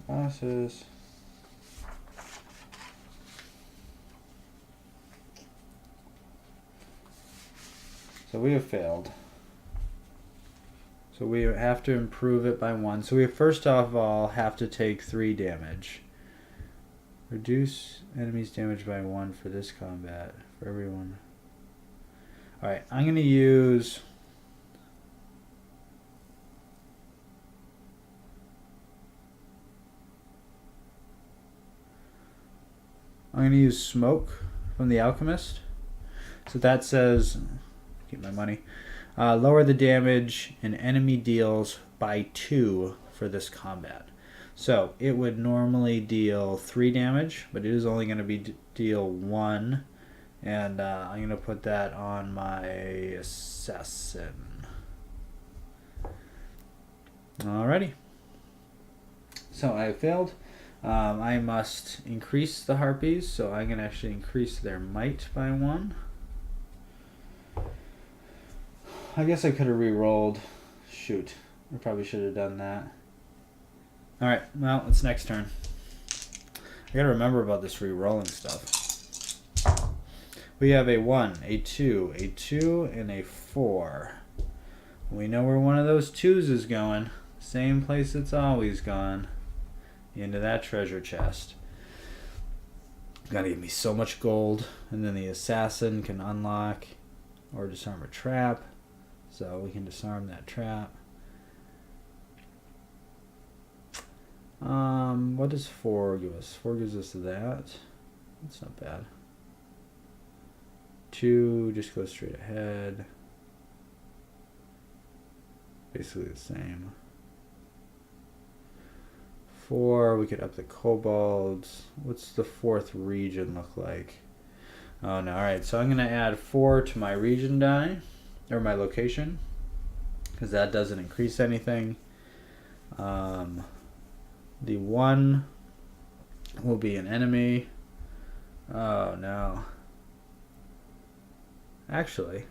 Bosses. So we have failed. So we have to improve it by 1. So we first of all have to take 3 damage. Reduce enemy's damage by 1 for this combat. For everyone. Alright, I'm going to use... smoke from the alchemist. So that says... Keep my money. Lower the damage an enemy deals by 2 for this combat. So it would normally deal 3 damage, but it is only going to be deal 1. And I'm going to put that on my assassin. Alrighty. So I failed. I must increase the harpies, so I can actually increase their might by 1. I guess I could have re-rolled. Shoot. I probably should have done that. Alright, well, it's next turn. I gotta remember about this re-rolling stuff. We have a 1, a 2, a 2, and a 4. We know where one of those 2s is going. Same place it's always gone. Into that treasure chest. Gotta give me so much gold. And then the assassin can unlock or disarm a trap. So we can disarm that trap. What does 4 give us? 4 gives us that. That's not bad. 2 just goes straight ahead. Basically the same. 4, we could up the kobolds. What's the 4th region look like? Oh no, alright, so I'm going to add 4 to my region die. Or my location, because that doesn't increase anything. The 1 will be an enemy. Oh no. Actually,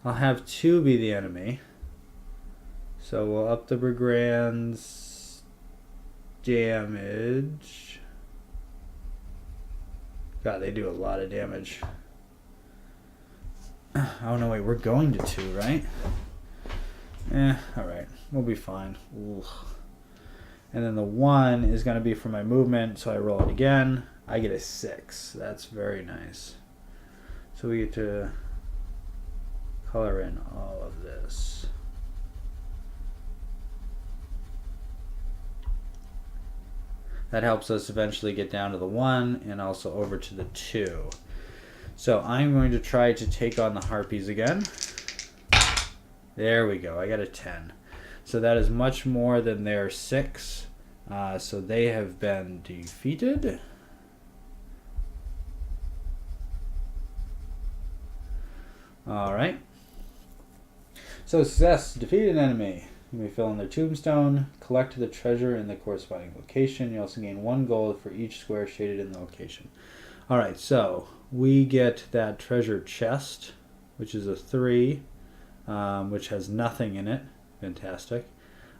I'll have 2 be the enemy. So we'll up the Brigand's damage. God, they do a lot of damage. Oh no, wait, we're going to 2, right? Alright, we'll be fine. Ugh. And then the 1 is going to be for my movement, so I roll it again. I get a 6. That's very nice. So we get to color in all of this. That helps us eventually get down to the 1 and also over to the 2. So I'm going to try to take on the harpies again. There we go. I got a 10. So that is much more than their 6. So they have been defeated. Alright. So success. Defeat an enemy. You may fill in their tombstone. Collect the treasure in the corresponding location. You also gain 1 gold for each square shaded in the location. Alright, so we get that treasure chest, which is a 3, which has nothing in it. Fantastic.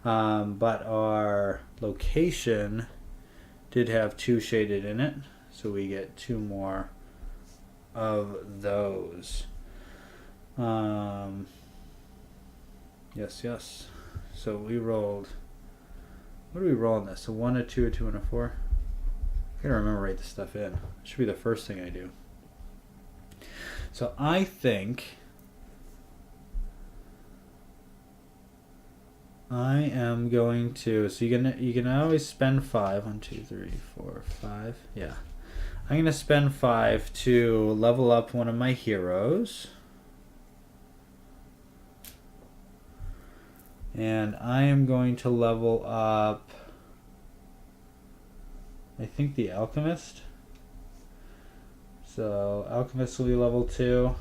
But our location did have 2 shaded in it, so we get 2 more of those. Yes. So we rolled, what do we roll on this? A 1, a 2, a 2, and a 4? I gotta remember to write this stuff in. It should be the first thing I do. So I think I am going to. So you can always spend 5. 1, 2, 3, 4, 5. Yeah. I'm gonna spend 5 to level up one of my heroes. And I am going to level up, I think, the Alchemist. So Alchemist will be level 2.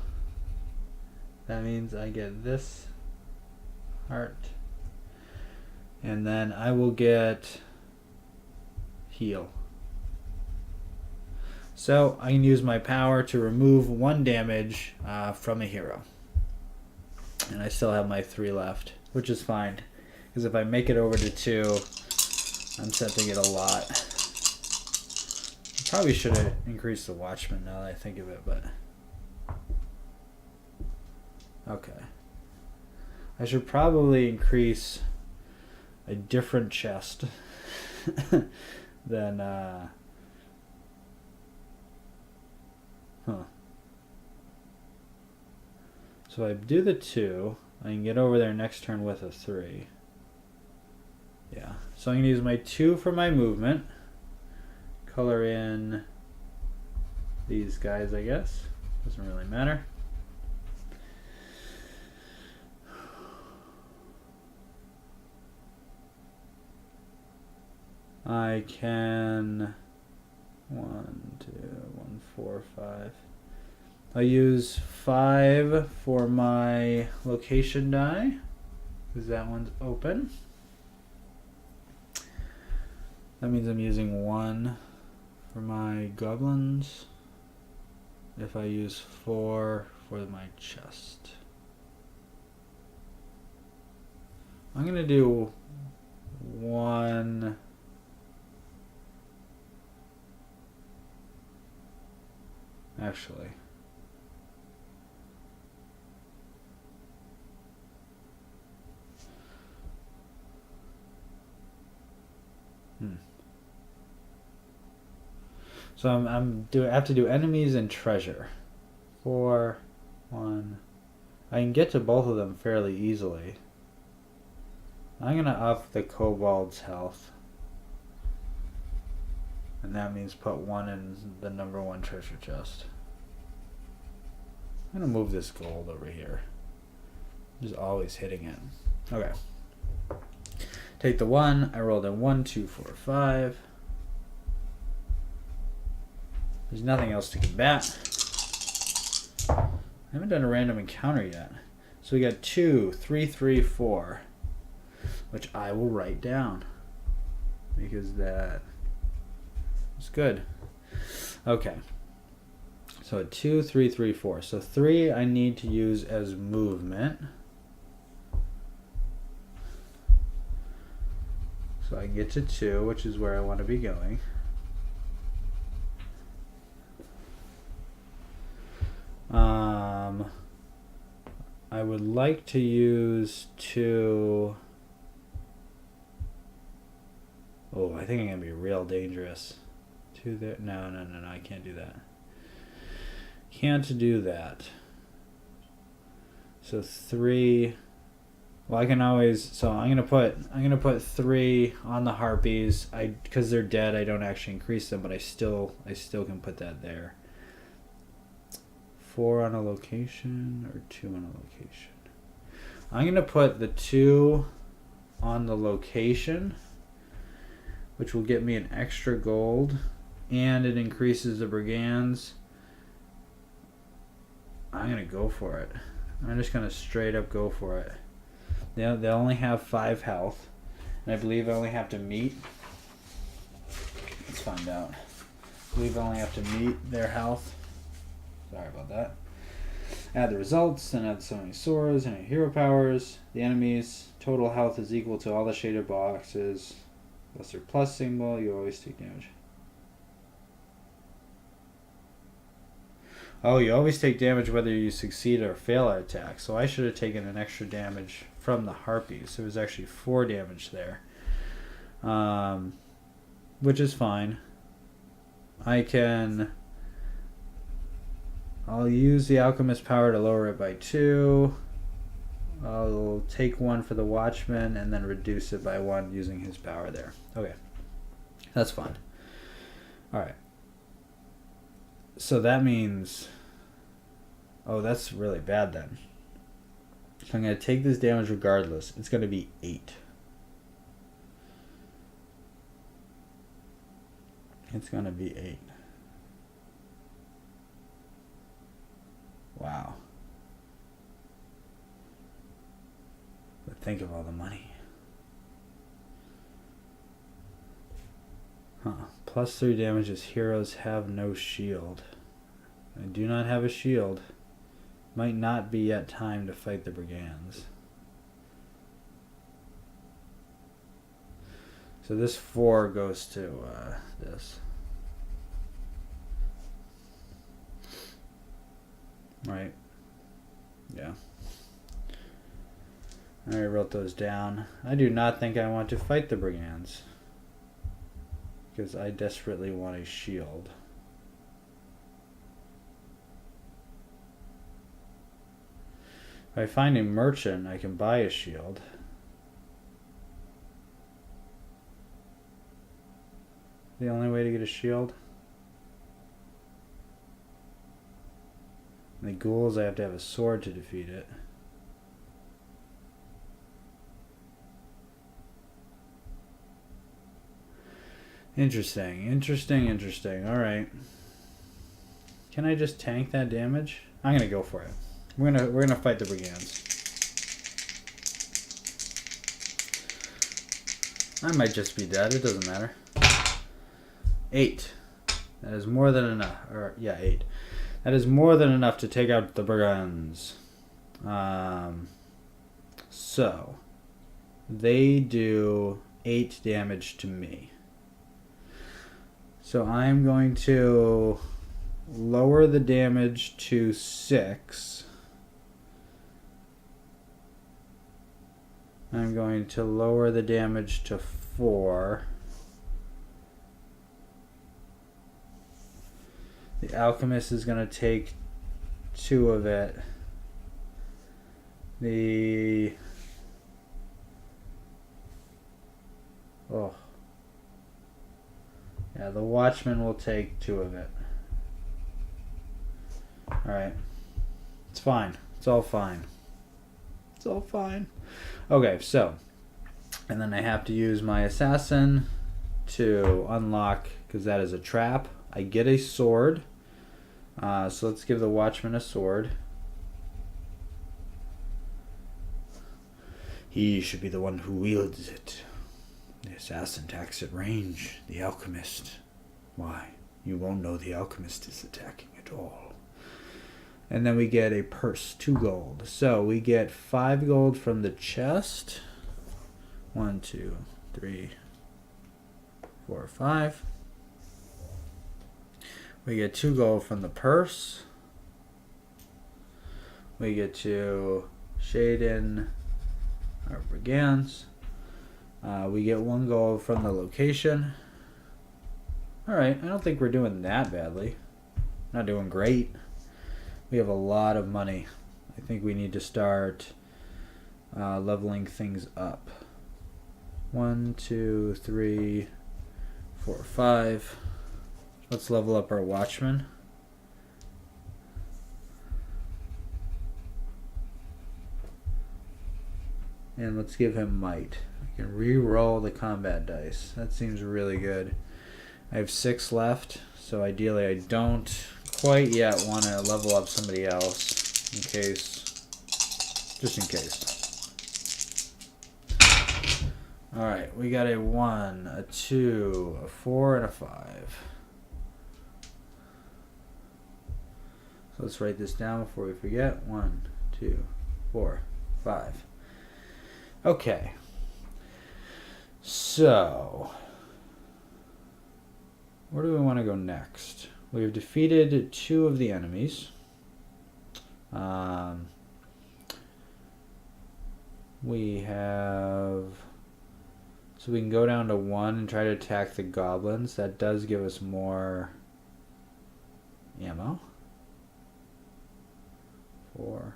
That means I get this heart. And then I will get heal. So I can use my power to remove 1 damage from a hero. And I still have my 3 left, which is fine. Because if I make it over to 2, I'm set to get a lot. Probably should have increased the Watchman now that I think of it, but... Okay. I should probably increase a different chest than... So I do the 2. I can get over there next turn with a 3. Yeah. So I'm going to use my 2 for my movement. Color in these guys, I guess. Doesn't really matter. I can 1, 2, 1, 4, 5. I use 5 for my location die because that one's open. That means I'm using 1 for my goblins. If I use 4 for my chest. I'm gonna do 1. Actually. So I have to do enemies and treasure. 4, 1. I can get to both of them fairly easily. I'm gonna up the kobold's health. And that means put 1 in the number 1 treasure chest. I'm gonna move this gold over here. Just always hitting it. Okay. Take the 1. I rolled a 1, 2, 4, 5. There's nothing else to combat. I haven't done a random encounter yet. So we got 2, 3, 3, 4. Which I will write down. Because that is good. Okay. So 2, 3, 3, 4. So 3 I need to use as movement. So I can get to 2, which is where I want to be going. I would like to use 2. Oh, I think I'm going to be real dangerous. 2 there. No, I can't do that. Can't do that. So 3. Well, I can always. So I'm gonna put 3 on the harpies. Because they're dead, I don't actually increase them, but I still can put that there. 4 on a location or 2 on a location. I'm gonna put the 2 on the location, which will get me an extra gold, and it increases the brigands. I'm gonna go for it. I'm just gonna straight up go for it. They only have 5 health, and I believe I only have to meet. Let's find out. I believe I only have to meet their health. Sorry about that. Add the results, then add so many swords and hero powers. The enemy's total health is equal to all the shaded boxes. Plus their plus symbol, you always take damage. Oh, you always take damage whether you succeed or fail an attack. So I should have taken an extra damage from the harpies. So it was actually 4 damage there. Which is fine. I'll use the alchemist power to lower it by 2. I'll take 1 for the Watchman and then reduce it by 1 using his power there. Okay. That's fine. Alright. So that means... Oh, that's really bad then. So I'm going to take this damage regardless. It's going to be 8. It's going to be 8. Wow. But think of all the money. Huh. Plus 3 damage as heroes have no shield. I do not have a shield. Might not be yet time to fight the brigands. So this 4 goes to this. Right. Yeah. I wrote those down. I do not think I want to fight the brigands, because I desperately want a shield. If I find a merchant, I can buy a shield. The only way to get a shield? And the ghouls, I have to have a sword to defeat it. Interesting, interesting, interesting. Alright. Can I just tank that damage? I'm gonna go for it. We're gonna fight the brigands. I might just be dead, it doesn't matter. 8. That is more than enough. Or yeah, 8. That is more than enough to take out the brigands. So they do 8 damage to me. So I'm going to lower the damage to 6. I'm going to lower the damage to 4. The alchemist is going to take 2 of it. The... Oh. Yeah, the watchman will take 2 of it. Alright. It's fine. It's all fine. It's all fine. Okay, so. And then I have to use my assassin to unlock, because that is a trap. I get a sword. So let's give the watchman a sword. He should be the one who wields it. The assassin attacks at range. The alchemist. Why? You won't know the alchemist is attacking at all. And then we get a purse, 2 gold. So we get 5 gold from the chest. 1, 2, 3, 4, 5. We get 2 gold from the purse. We get to shade in our brigands. We get 1 gold from the location. Alright, I don't think we're doing that badly. Not doing great. We have a lot of money. I think we need to start leveling things up. 1, 2, 3, 4, 5. Let's level up our watchman. And let's give him might. I can re-roll the combat dice. That seems really good. I have 6 left, so ideally I don't quite yet want to level up somebody else in case, just in case. Alright, we got a 1, a 2, a 4, and a 5. So let's write this down before we forget. 1, 2, 4, 5. Okay. So, where do we want to go next? We've defeated 2 of the enemies. We have... So we can go down to 1 and try to attack the goblins. That does give us more ammo. 4.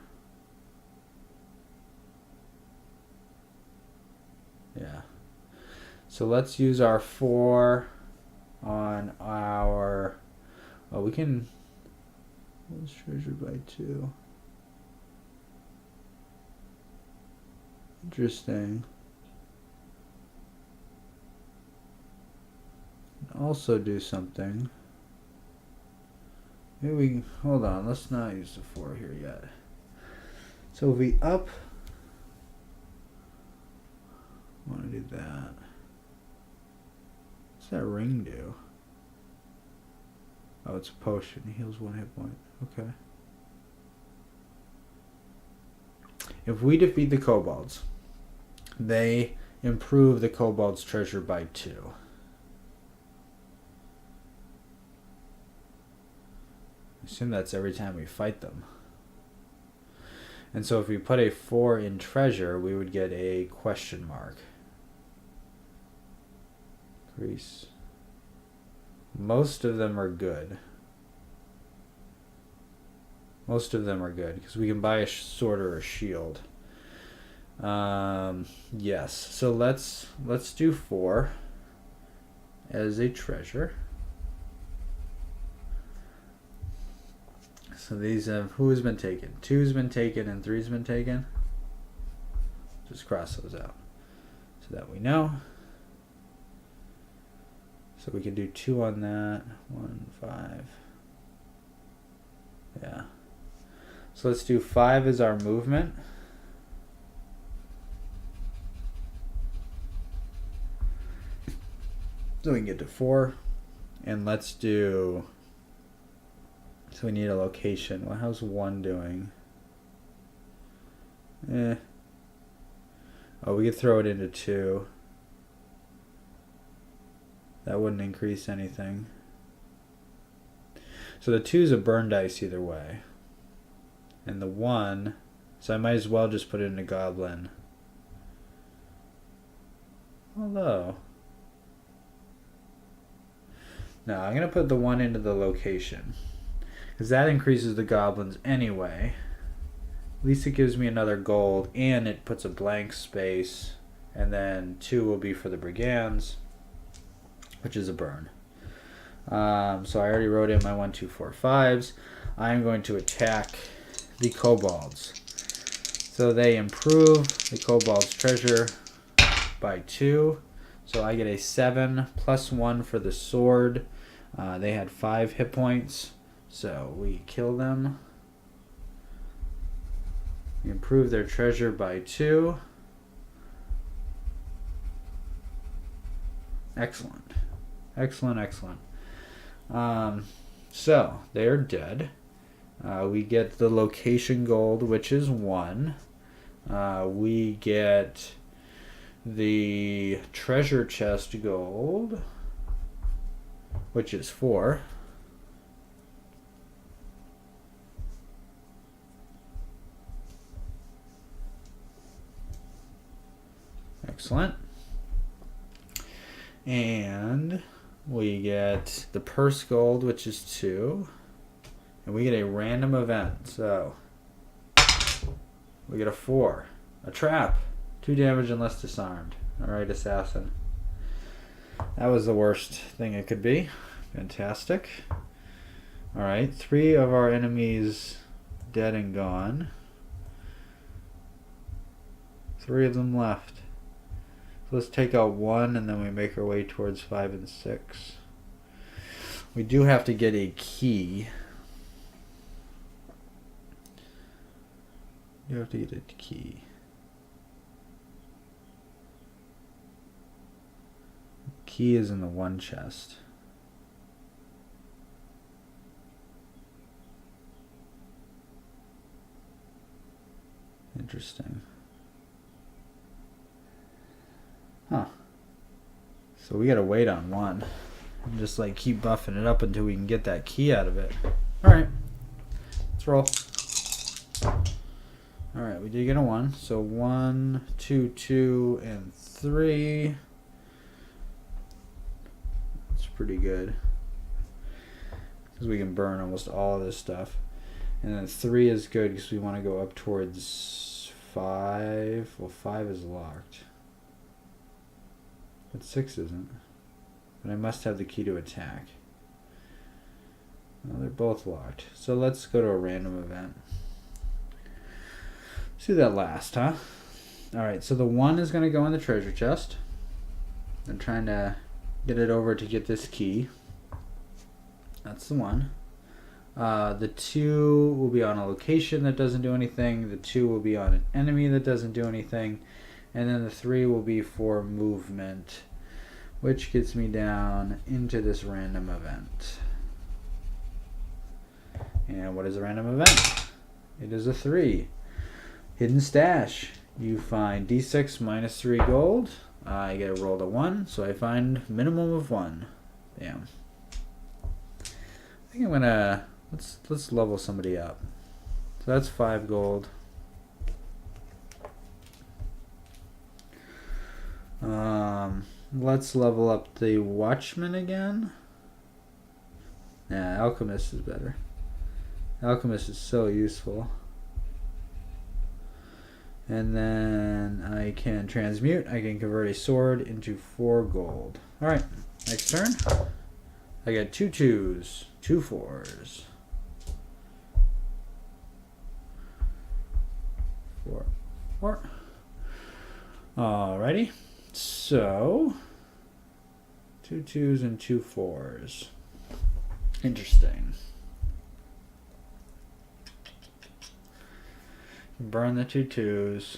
So let's use our 4 on our... Oh, we can... Let's treasure by 2. Interesting. Also do something. Maybe we... Hold on, let's not use the 4 here yet. So if we up... I want to do that. What's that ring do? Oh, it's a potion. It heals 1 hit point. Okay. If we defeat the kobolds, they improve the kobold's treasure by 2. I assume that's every time we fight them. And so if we put a 4 in treasure, we would get a question mark. Increase. Most of them are good. Most of them are good because we can buy a sword or a shield. Yes. So let's do 4 as a treasure. So these have, who has been taken? 2's been taken and 3's been taken. Just cross those out so that we know. So we can do 2 on that. 1, 5. Yeah. So let's do 5 as our movement. So we can get to 4. And let's do... So we need a location. Well, how's 1 doing? Oh, we could throw it into 2. That wouldn't increase anything. So the 2 is a burn dice either way. And the 1, so I might as well just put it in a goblin. Although, no, I'm going to put the 1 into the location. Because that increases the goblins anyway. At least it gives me another gold, and it puts a blank space. And then 2 will be for the brigands, which is a burn. So I already wrote in my 1, 2, 4, 5s. I'm going to attack the kobolds. So they improve the kobold's treasure by 2. So I get a 7 plus 1 for the sword. They had 5 hit points. So we kill them. We improve their treasure by 2. Excellent. Excellent, excellent. So they are dead. We get the location gold, which is 1. We get the treasure chest gold, which is 4. Excellent. And we get the purse gold, which is 2. And we get a random event. So we get a 4. A trap. 2 damage unless disarmed. Alright, assassin. That was the worst thing it could be. Fantastic. Alright, 3 of our enemies dead and gone. 3 of them left. So let's take out 1 and then we make our way towards 5 and 6. We do have to get a key. You have to get a key. Key is in the 1 chest. Interesting. Huh. So we gotta wait on 1. And just like keep buffing it up until we can get that key out of it. Alright. Let's roll. Alright, we did get a 1. So 1, 2, 2, and 3. That's pretty good. Because we can burn almost all of this stuff. And then 3 is good because we want to go up towards 5. Well, 5 is locked. But 6 isn't. But I must have the key to attack. Well, they're both locked. So let's go to a random event. Let's do that last, huh? Alright, so the 1 is going to go in the treasure chest. I'm trying to get it over to get this key. That's the 1. The 2 will be on a location that doesn't do anything. The 2 will be on an enemy that doesn't do anything. And then the 3 will be for movement, which gets me down into this random event. And what is a random event? It is a 3. Hidden stash. You find D6 minus 3 gold. I get a roll to 1, so I find minimum of 1. Damn. I think I'm gonna let's level somebody up. So that's 5 gold. Let's level up the Watchman again. Nah, Alchemist is better. Alchemist is so useful. And then I can transmute. I can convert a sword into 4 gold. Alright, next turn. I got 2 2s, 2 4s. 4, 4. Alrighty. So, 2 2s and 2 4s. Interesting. Burn the 2 2s.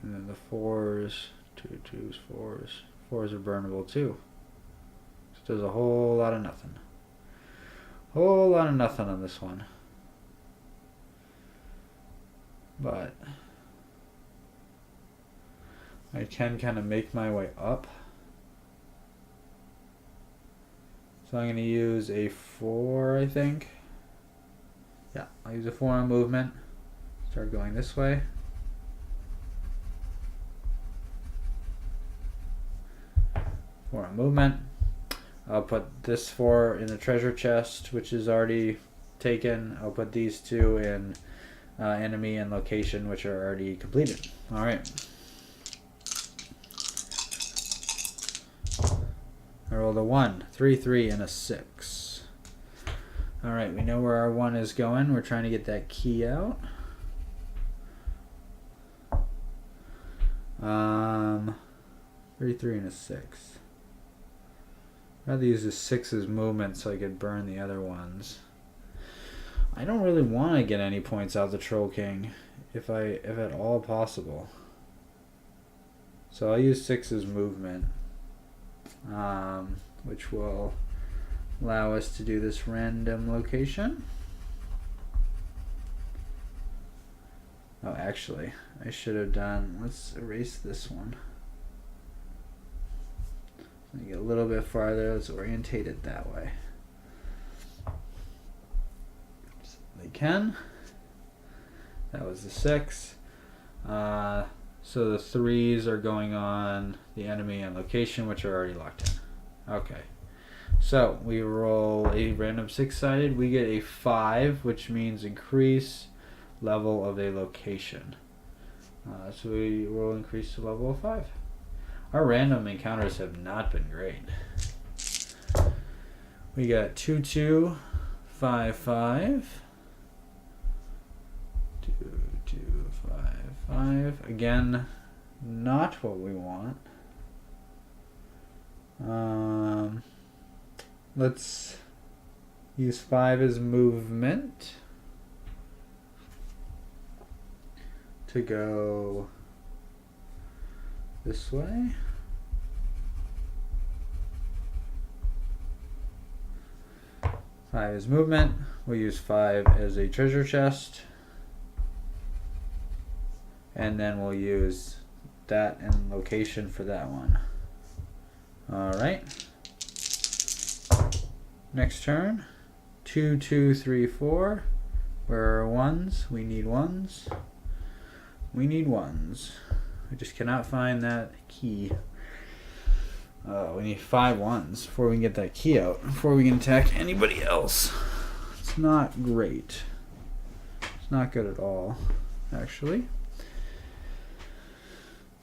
And then the 4s. 2 2s, 4s. 4s are burnable too. So there's a whole lot of nothing. Whole lot of nothing on this one. But I can kind of make my way up. So I'm going to use a 4, I think. Yeah, I'll use a 4 on movement. Start going this way. For movement. I'll put this 4 in the treasure chest, which is already taken. I'll put these 2 in enemy and location, which are already completed. Alright. I rolled a 1, 3, 3, and a 6. Alright, we know where our 1 is going. We're trying to get that key out. 3, 3, and a 6. I'd rather use the 6 as movement so I could burn the other ones. I don't really want to get any points out of the Troll King, if at all possible. So I'll use 6 as movement, which will allow us to do this random location. Oh, actually, I should have done, let's erase this one. Get a little bit farther, let's orientate it that way. So they can. That was the 6. So the 3s are going on the enemy and location, which are already locked in. Okay. So we roll a random 6-sided. We get a 5, which means increase level of a location. So we will increase the level of 5. Our random encounters have not been great. We got 2 2, 5 5. 2 2 5 5. Again, not what we want. Let's use 5 as movement to go this way. Five is movement. We'll use 5 as a treasure chest. And then we'll use that and location for that one. Alright. Next turn. 2 2 3 4. Where are 1s? We need 1s. We need 1s. I just cannot find that key. We need 5 1s before we can get that key out, before we can attack anybody else. It's not great. It's not good at all, actually.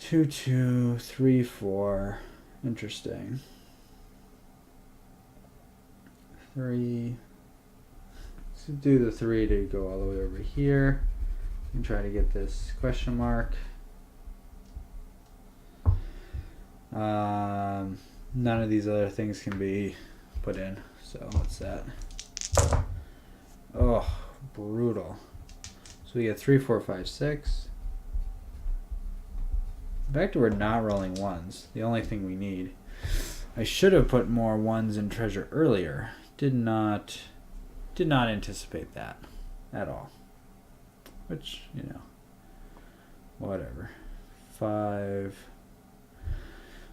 2, 2, 3, 4. Interesting. 3. Let's do the 3 to go all the way over here and try to get this question mark. None of these other things can be put in. So what's that? Oh, brutal. So we get 3, 4, 5, 6. Back to we're not rolling ones. The only thing we need. I should have put more ones in treasure earlier. Did not anticipate that at all. Which, you know, whatever. 5.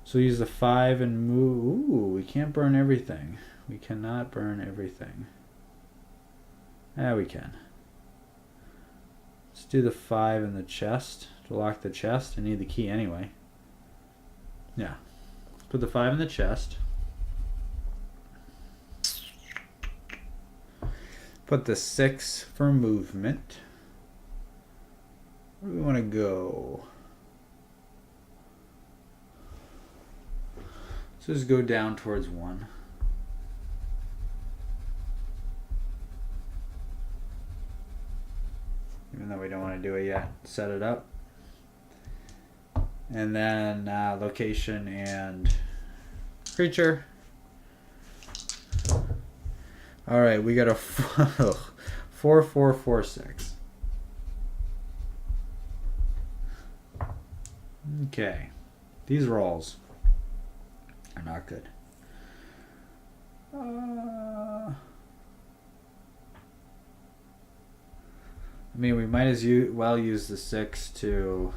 So use the 5 and move. Ooh, we can't burn everything. We cannot burn everything. Yeah, we can. Let's do the 5 in the chest. To lock the chest, I need the key anyway. Yeah. Let's put the 5 in the chest. Put the 6 for movement. Where do we want to go? Let's just go down towards 1. Even though we don't want to do it yet. Set it up. And then location and creature. All right, we got a 4, 4, 4, 6. Okay, these rolls are not good. I mean, we might as well use the 6 to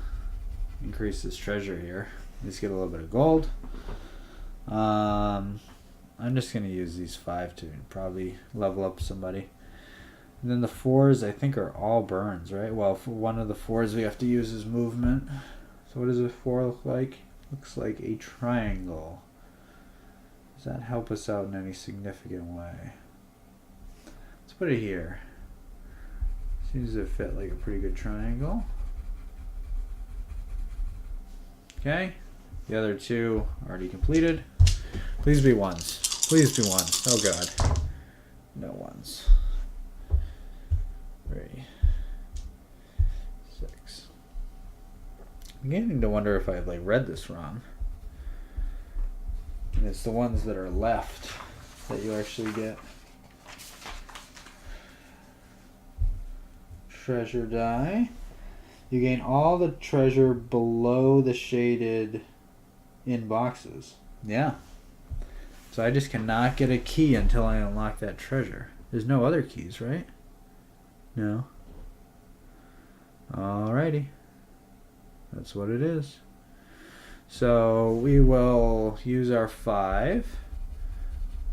increase this treasure here. Let's get a little bit of gold. I'm just going to use these 5 to probably level up somebody. And then the 4s, I think, are all burns, right? Well, for one of the 4s we have to use is movement. So what does a 4 look like? Looks like a triangle. Does that help us out in any significant way? Let's put it here. Seems to fit like a pretty good triangle. Okay, the other 2 already completed. Please be 1s. Please be 1s. Oh god. No 1s. 3, 6. I'm beginning to wonder if I've read this wrong. And it's the ones that are left that you actually get. Treasure die. You gain all the treasure below the shaded in boxes. Yeah. So I just cannot get a key until I unlock that treasure. There's no other keys, right? No. Alrighty. That's what it is. So we will use our 5.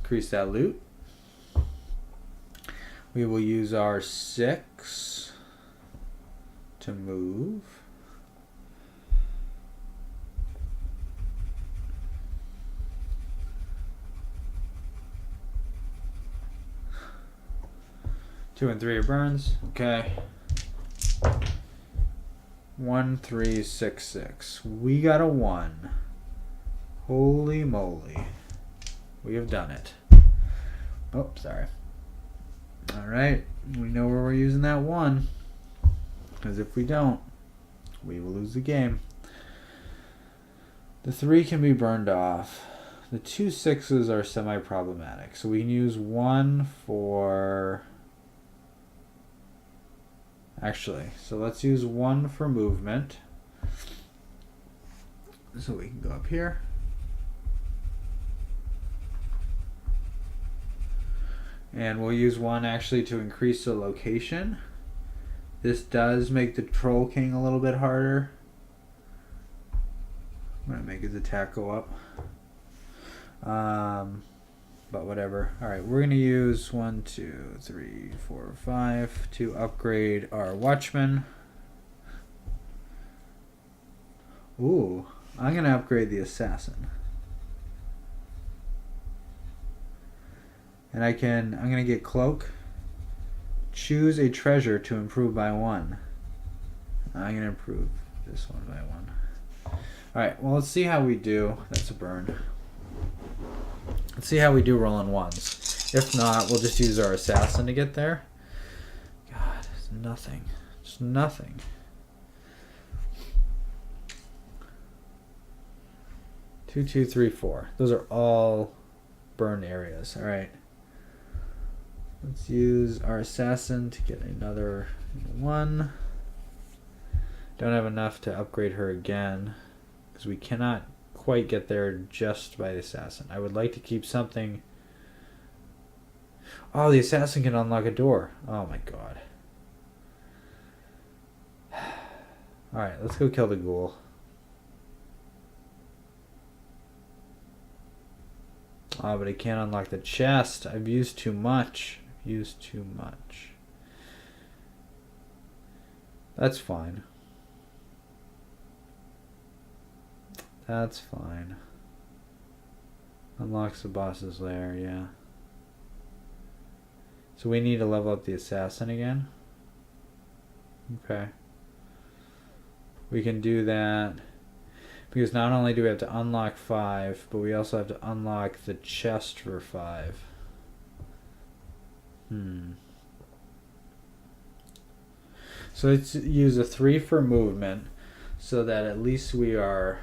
Increase that loot. We will use our 6 to move. Two and 3 are burns. Okay. 1, 3, 6, 6. We got a 1. Holy moly. We have done it. Oh, sorry. Alright. We know where we're using that 1. Because if we don't, we will lose the game. The 3 can be burned off. The 2 6s are semi-problematic. So we can use 1 for... Actually, so let's use 1 for movement. So we can go up here. And we'll use 1 actually to increase the location. This does make the Troll King a little bit harder. I'm going to make his attack go up. But whatever. Alright, we're going to use 1, 2, 3, 4, 5 to upgrade our Watchman. Ooh, I'm going to upgrade the Assassin. And I'm going to get Cloak. Choose a treasure to improve by 1. I'm going to improve this one by 1. Alright, well, let's see how we do. That's a burn. Let's see how we do rolling ones. If not, we'll just use our assassin to get there. God, it's nothing. Just nothing. Two, two, three, four. Those are all burn areas. Alright. Let's use our assassin to get another one. Don't have enough to upgrade her again, because we cannot quite get there just by the assassin. I would like to keep something. Oh, the assassin can unlock a door. Oh my god. Alright, let's go kill the ghoul. Oh, but I can't unlock the chest. I've used too much. That's fine. That's fine. Unlocks the boss's lair, yeah. So we need to level up the assassin again. Okay. We can do that. Because not only do we have to unlock 5, but we also have to unlock the chest for 5. So let's use a 3 for movement, so that at least we are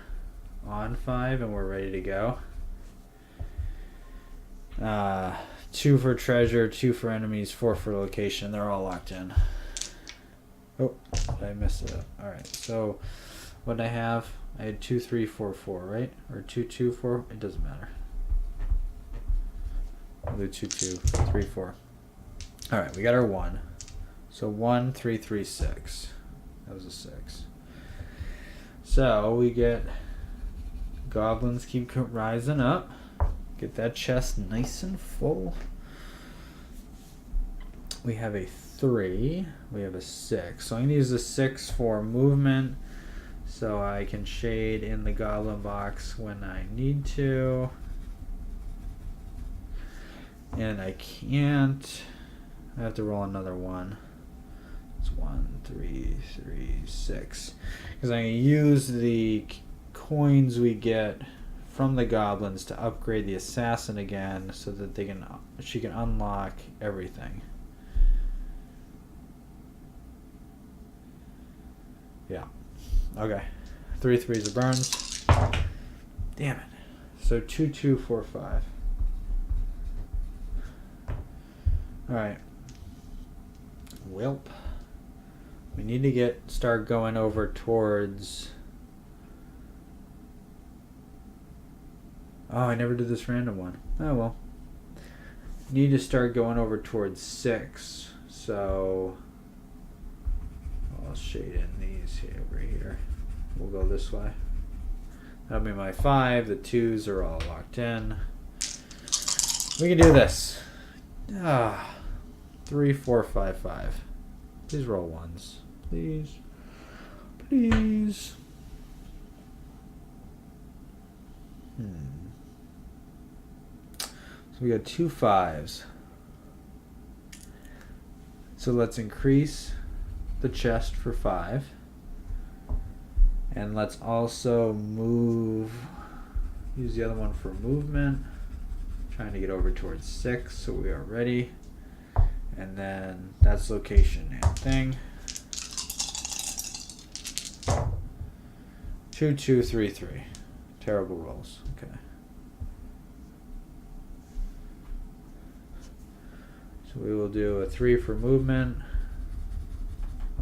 on 5 and we're ready to go. 2 for treasure, 2 for enemies, 4 for location. They're all locked in. Oh, I messed it up. Alright, so what I have, I had 2, 3, 4, 4, right? Or 2, 2, 4. It doesn't matter. I'll do 2, 2, 3, 4. Alright, we got our 1. So 1, 3, 3, 6. That was a 6. So we get goblins keep rising up. Get that chest nice and full. We have a 3. We have a 6. So I'm going to use the 6 for movement, so I can shade in the goblin box when I need to. And I can't. I have to roll another 1. It's 1, 3, 3, 6. Because I'm going to use the coins we get from the goblins to upgrade the assassin again, so that she can unlock everything. Yeah. Okay. 3 3s are burns. Damn it. So 2, 2, 4, 5. Alright. Welp. We need to start going over towards. Oh, I never did this random one. Oh well. Need to start going over towards 6. So I'll shade in these over here. We'll go this way. That'll be my 5. The 2s are all locked in. We can do this. 3, 4, 5, 5. Please roll 1s. Please. Please. So we got 2 5s. So let's increase the chest for 5. And let's also use the other one for movement. Trying to get over towards 6, so we are ready. And then that's location and thing. 2, 2, 3, 3. Terrible rolls. Okay. So we will do a 3 for movement.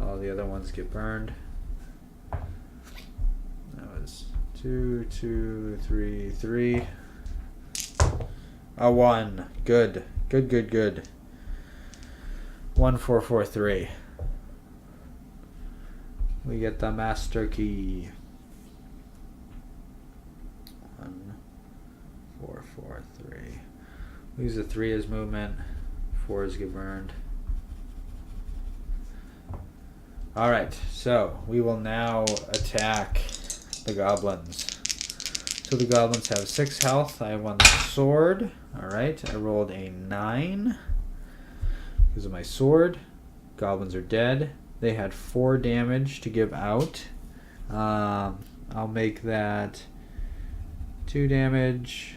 All the other ones get burned. That was 2, 2, 3, 3. A 1. Good. Good, good, good. 1, 4, 4, 3. We get the master key. 1, 4, 4, 3. We use the 3 as movement. 4s get burned. Alright, so we will now attack the goblins. So the goblins have 6 health. I have 1 sword. Alright, I rolled a 9 because of my sword. Goblins are dead. They had 4 damage to give out. I'll make that 2 damage,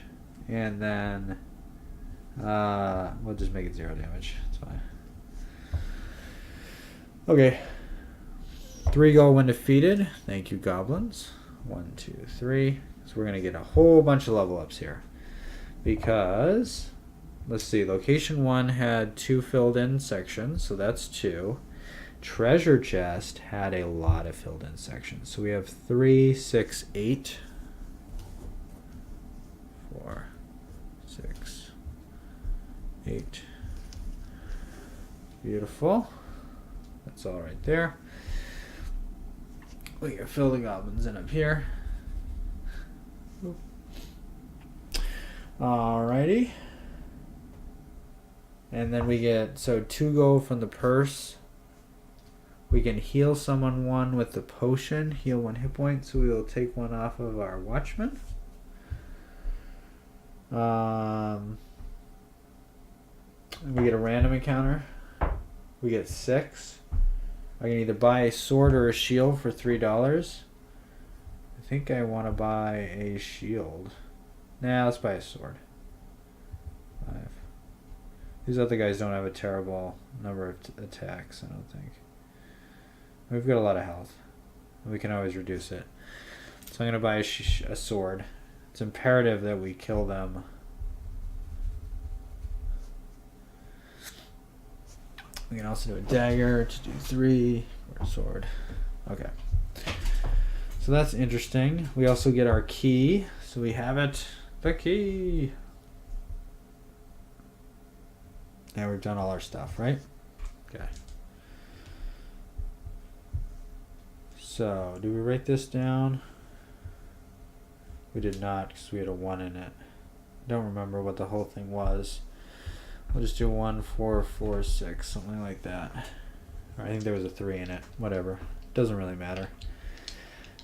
and then we'll just make it 0 damage. It's fine. Okay. 3 go when defeated. Thank you, goblins. 1, 2, 3. So we're gonna get a whole bunch of level ups here, because let's see. Location 1 had 2 filled in sections, so that's 2. Treasure chest had a lot of filled in sections, so we have 3, 6, 8. 4, 6, 8. Beautiful. That's all right there. We can fill the goblins in up here. Alrighty. And then we get, so 2 gold from the purse. We can heal someone 1 with the potion. Heal 1 hit point, so we will take 1 off of our watchman. We get a random encounter. We get 6. I can either buy a sword or a shield for $3. I think I want to buy a shield. Nah, let's buy a sword. 5. These other guys don't have a terrible number of attacks, I don't think. We've got a lot of health. We can always reduce it. So I'm going to buy a sword. It's imperative that we kill them. We can also do a dagger to do 3, or a sword. Okay. So that's interesting. We also get our key. So we have it. The key. Now we've done all our stuff, right? Okay. So, do we write this down? We did not, because we had a 1 in it. Don't remember what the whole thing was. We'll just do 1, 4, 4, 6, something like that. Or I think there was a 3 in it. Whatever. Doesn't really matter.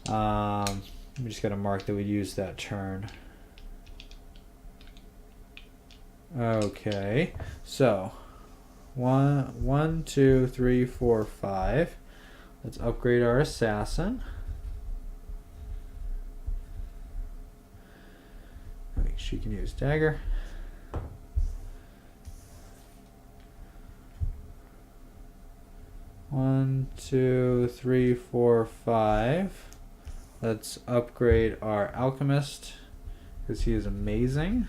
We just got to mark that we used that turn. Okay. So, 1, 2, 3, 4, 5. Let's upgrade our assassin. She can use dagger. One, 2, 3, 4, 5. Let's upgrade our alchemist, because he is amazing.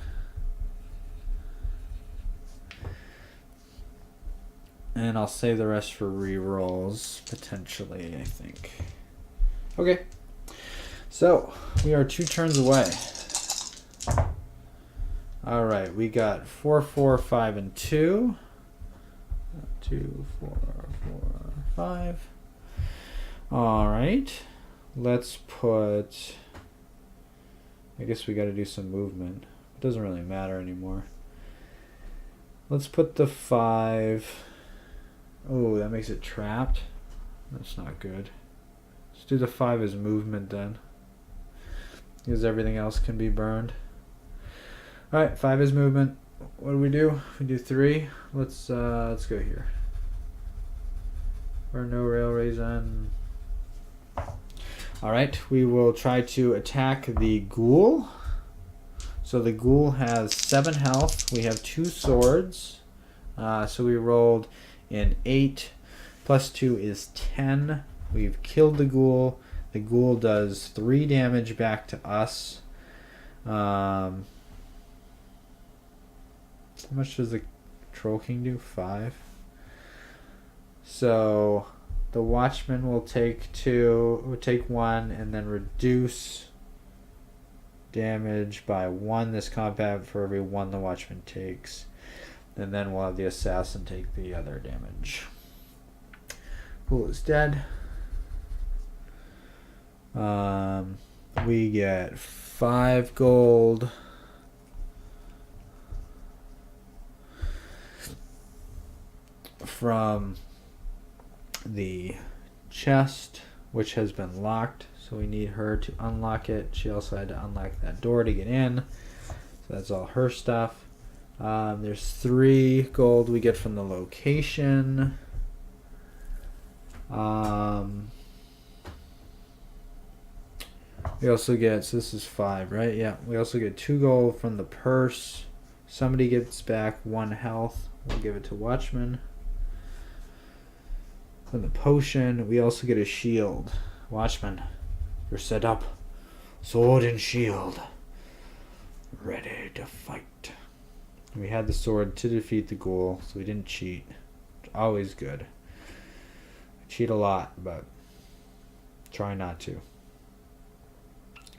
And I'll save the rest for rerolls, potentially, I think. Okay. So, we are 2 turns away. Alright, we got 4, 4, 5, and 2. 2, 4, 4, 5. Alright. Let's put... I guess we got to do some movement. It doesn't really matter anymore. Let's put the 5... Oh, that makes it trapped. That's not good. Let's do the 5 as movement then, because everything else can be burned. Alright, 5 is movement. What do? We do 3. Let's go here. Or no railways on. Alright, we will try to attack the ghoul. So the ghoul has 7 health. We have 2 swords. So we rolled an 8. Plus 2 is 10. We've killed the ghoul. The ghoul does 3 damage back to us. How much does the Troll King do? 5. So the Watchman will take 2, will take 1, and then reduce damage by 1 this combat for every 1 the Watchman takes. And then we'll have the Assassin take the other damage. Ghoul is dead. We get 5 gold. From the chest, which has been locked, so we need her to unlock it. She also had to unlock that door to get in, so that's all her stuff. There's 3 gold we get from the location. We also get, so this is 5, right? Yeah. We also get 2 gold from the purse. Somebody gets back 1 health. We'll give it to Watchman. From the potion, we also get a shield. Watchman, you're set up. Sword and shield. Ready to fight. We had the sword to defeat the ghoul, so we didn't cheat. Always good. I cheat a lot, but try not to.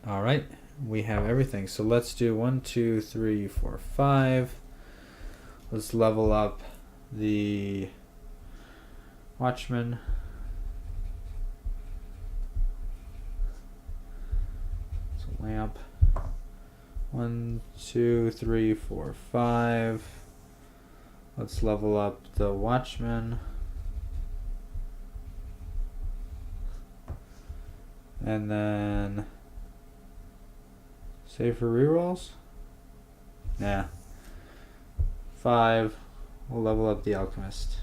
Alright, we have everything. So let's do 1, 2, 3, 4, 5. Let's level up the Watchman. It's a lamp. 1, 2, 3, 4, 5. Let's level up the Watchman. And then save for rerolls? Nah. 5. We'll level up the Alchemist.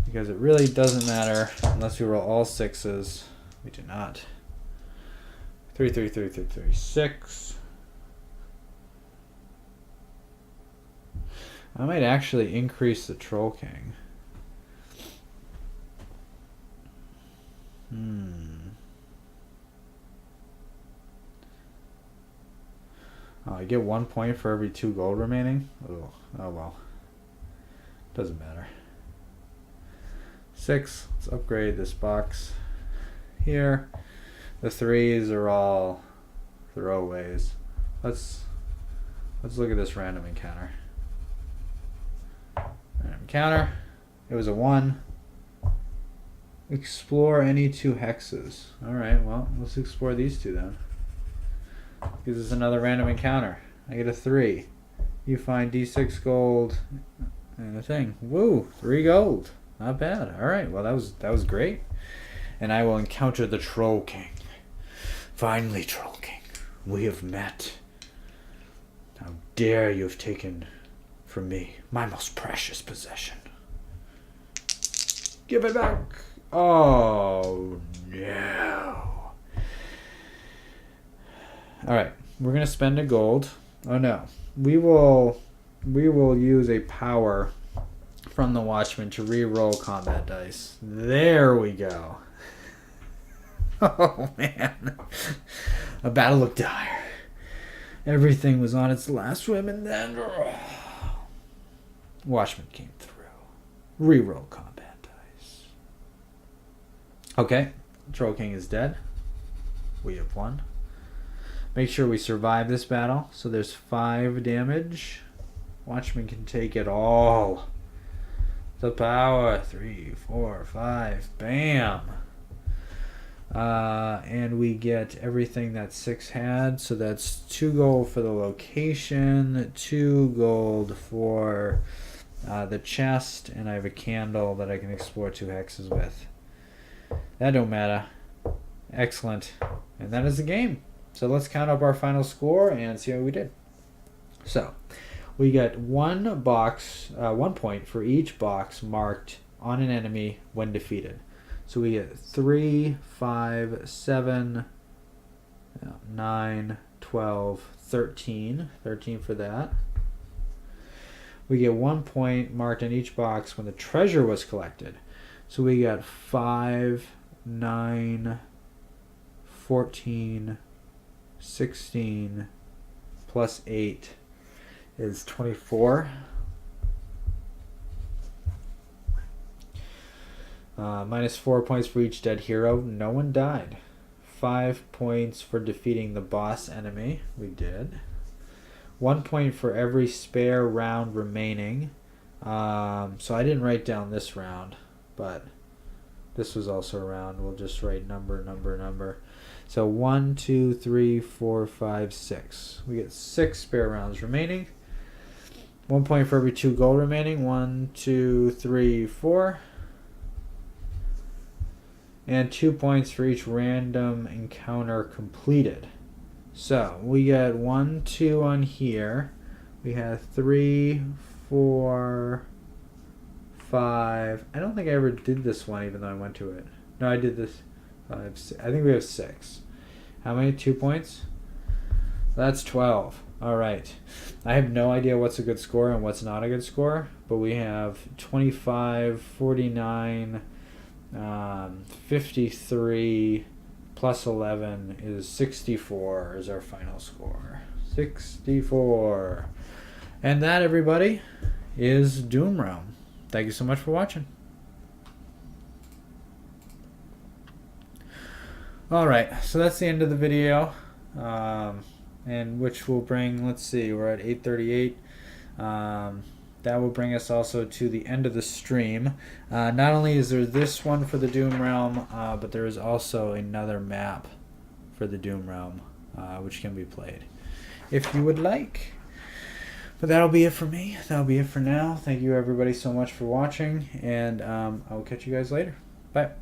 Because it really doesn't matter unless we roll all 6s. We do not. 3, 3, 3, 3, 3, 6. I might actually increase the Troll King. Oh, I get 1 point for every 2 gold remaining? Oh well. Doesn't matter. 6. Let's upgrade this box here. The 3s are all throwaways. Let's look at this random encounter. Random encounter. It was a 1. Explore any 2 hexes. Alright, well, let's explore these 2 then. Because it's another random encounter. I get a 3. You find D6 gold and a thing. Woo! 3 gold. Not bad. Alright, well that was great. And I will encounter the Troll King. Finally, Troll King, we have met. How dare you have taken from me my most precious possession. Give it back. Oh no. Alright, we're gonna spend a gold. Oh no. We will use a power from the Watchman to re-roll combat dice. There we go. Oh man. A battle looked dire. Everything was on its last swim and then Watchman came through. Re-roll combat dice. Okay. Troll King is dead. We have won. Make sure we survive this battle. So there's 5 damage. Watchman can take it all. The power. 3, 4, 5. Bam. And we get everything that 6 had. So that's 2 gold for the location, 2 gold for the chest, and I have a candle that I can explore 2 hexes with. That don't matter. Excellent. And that is the game. So let's count up our final score and see how we did. So we get 1 point for each box marked on an enemy when defeated. So we get 3, 5, 7, 9, 12, 13. 13 for that. We get 1 point marked in each box when the treasure was collected. So we got 5, 9, 14, 16, plus 8 is 24. Minus 4 points for each dead hero. No one died. 5 points for defeating the boss enemy. We did. 1 point for every spare round remaining. So I didn't write down this round, but this was also a round. We'll just write number. So 1, 2, 3, 4, 5, 6. We get 6 spare rounds remaining. 1 point for every 2 gold remaining. 1, 2, 3, 4. And 2 points for each random encounter completed. So we get 1, 2 on here. We have 3, 4, 5. I don't think I ever did this one even though I went to it. No, I did this. 5, 6. I think we have 6. How many? 2 points? That's 12. All right. I have no idea what's a good score and what's not a good score, but we have 25, 49, 53, plus 11 is 64 is our final score. 64. And that, everybody, is Doom Realm. Thank you so much for watching. Alright, so that's the end of the video. And which will bring, let's see, we're at 8:38. That will bring us also to the end of the stream. Not only is there this one for the Doom Realm, but there is also another map for the Doom Realm, which can be played if you would like. But that'll be it for me. That'll be it for now. Thank you everybody so much for watching, and I will catch you guys later. Bye.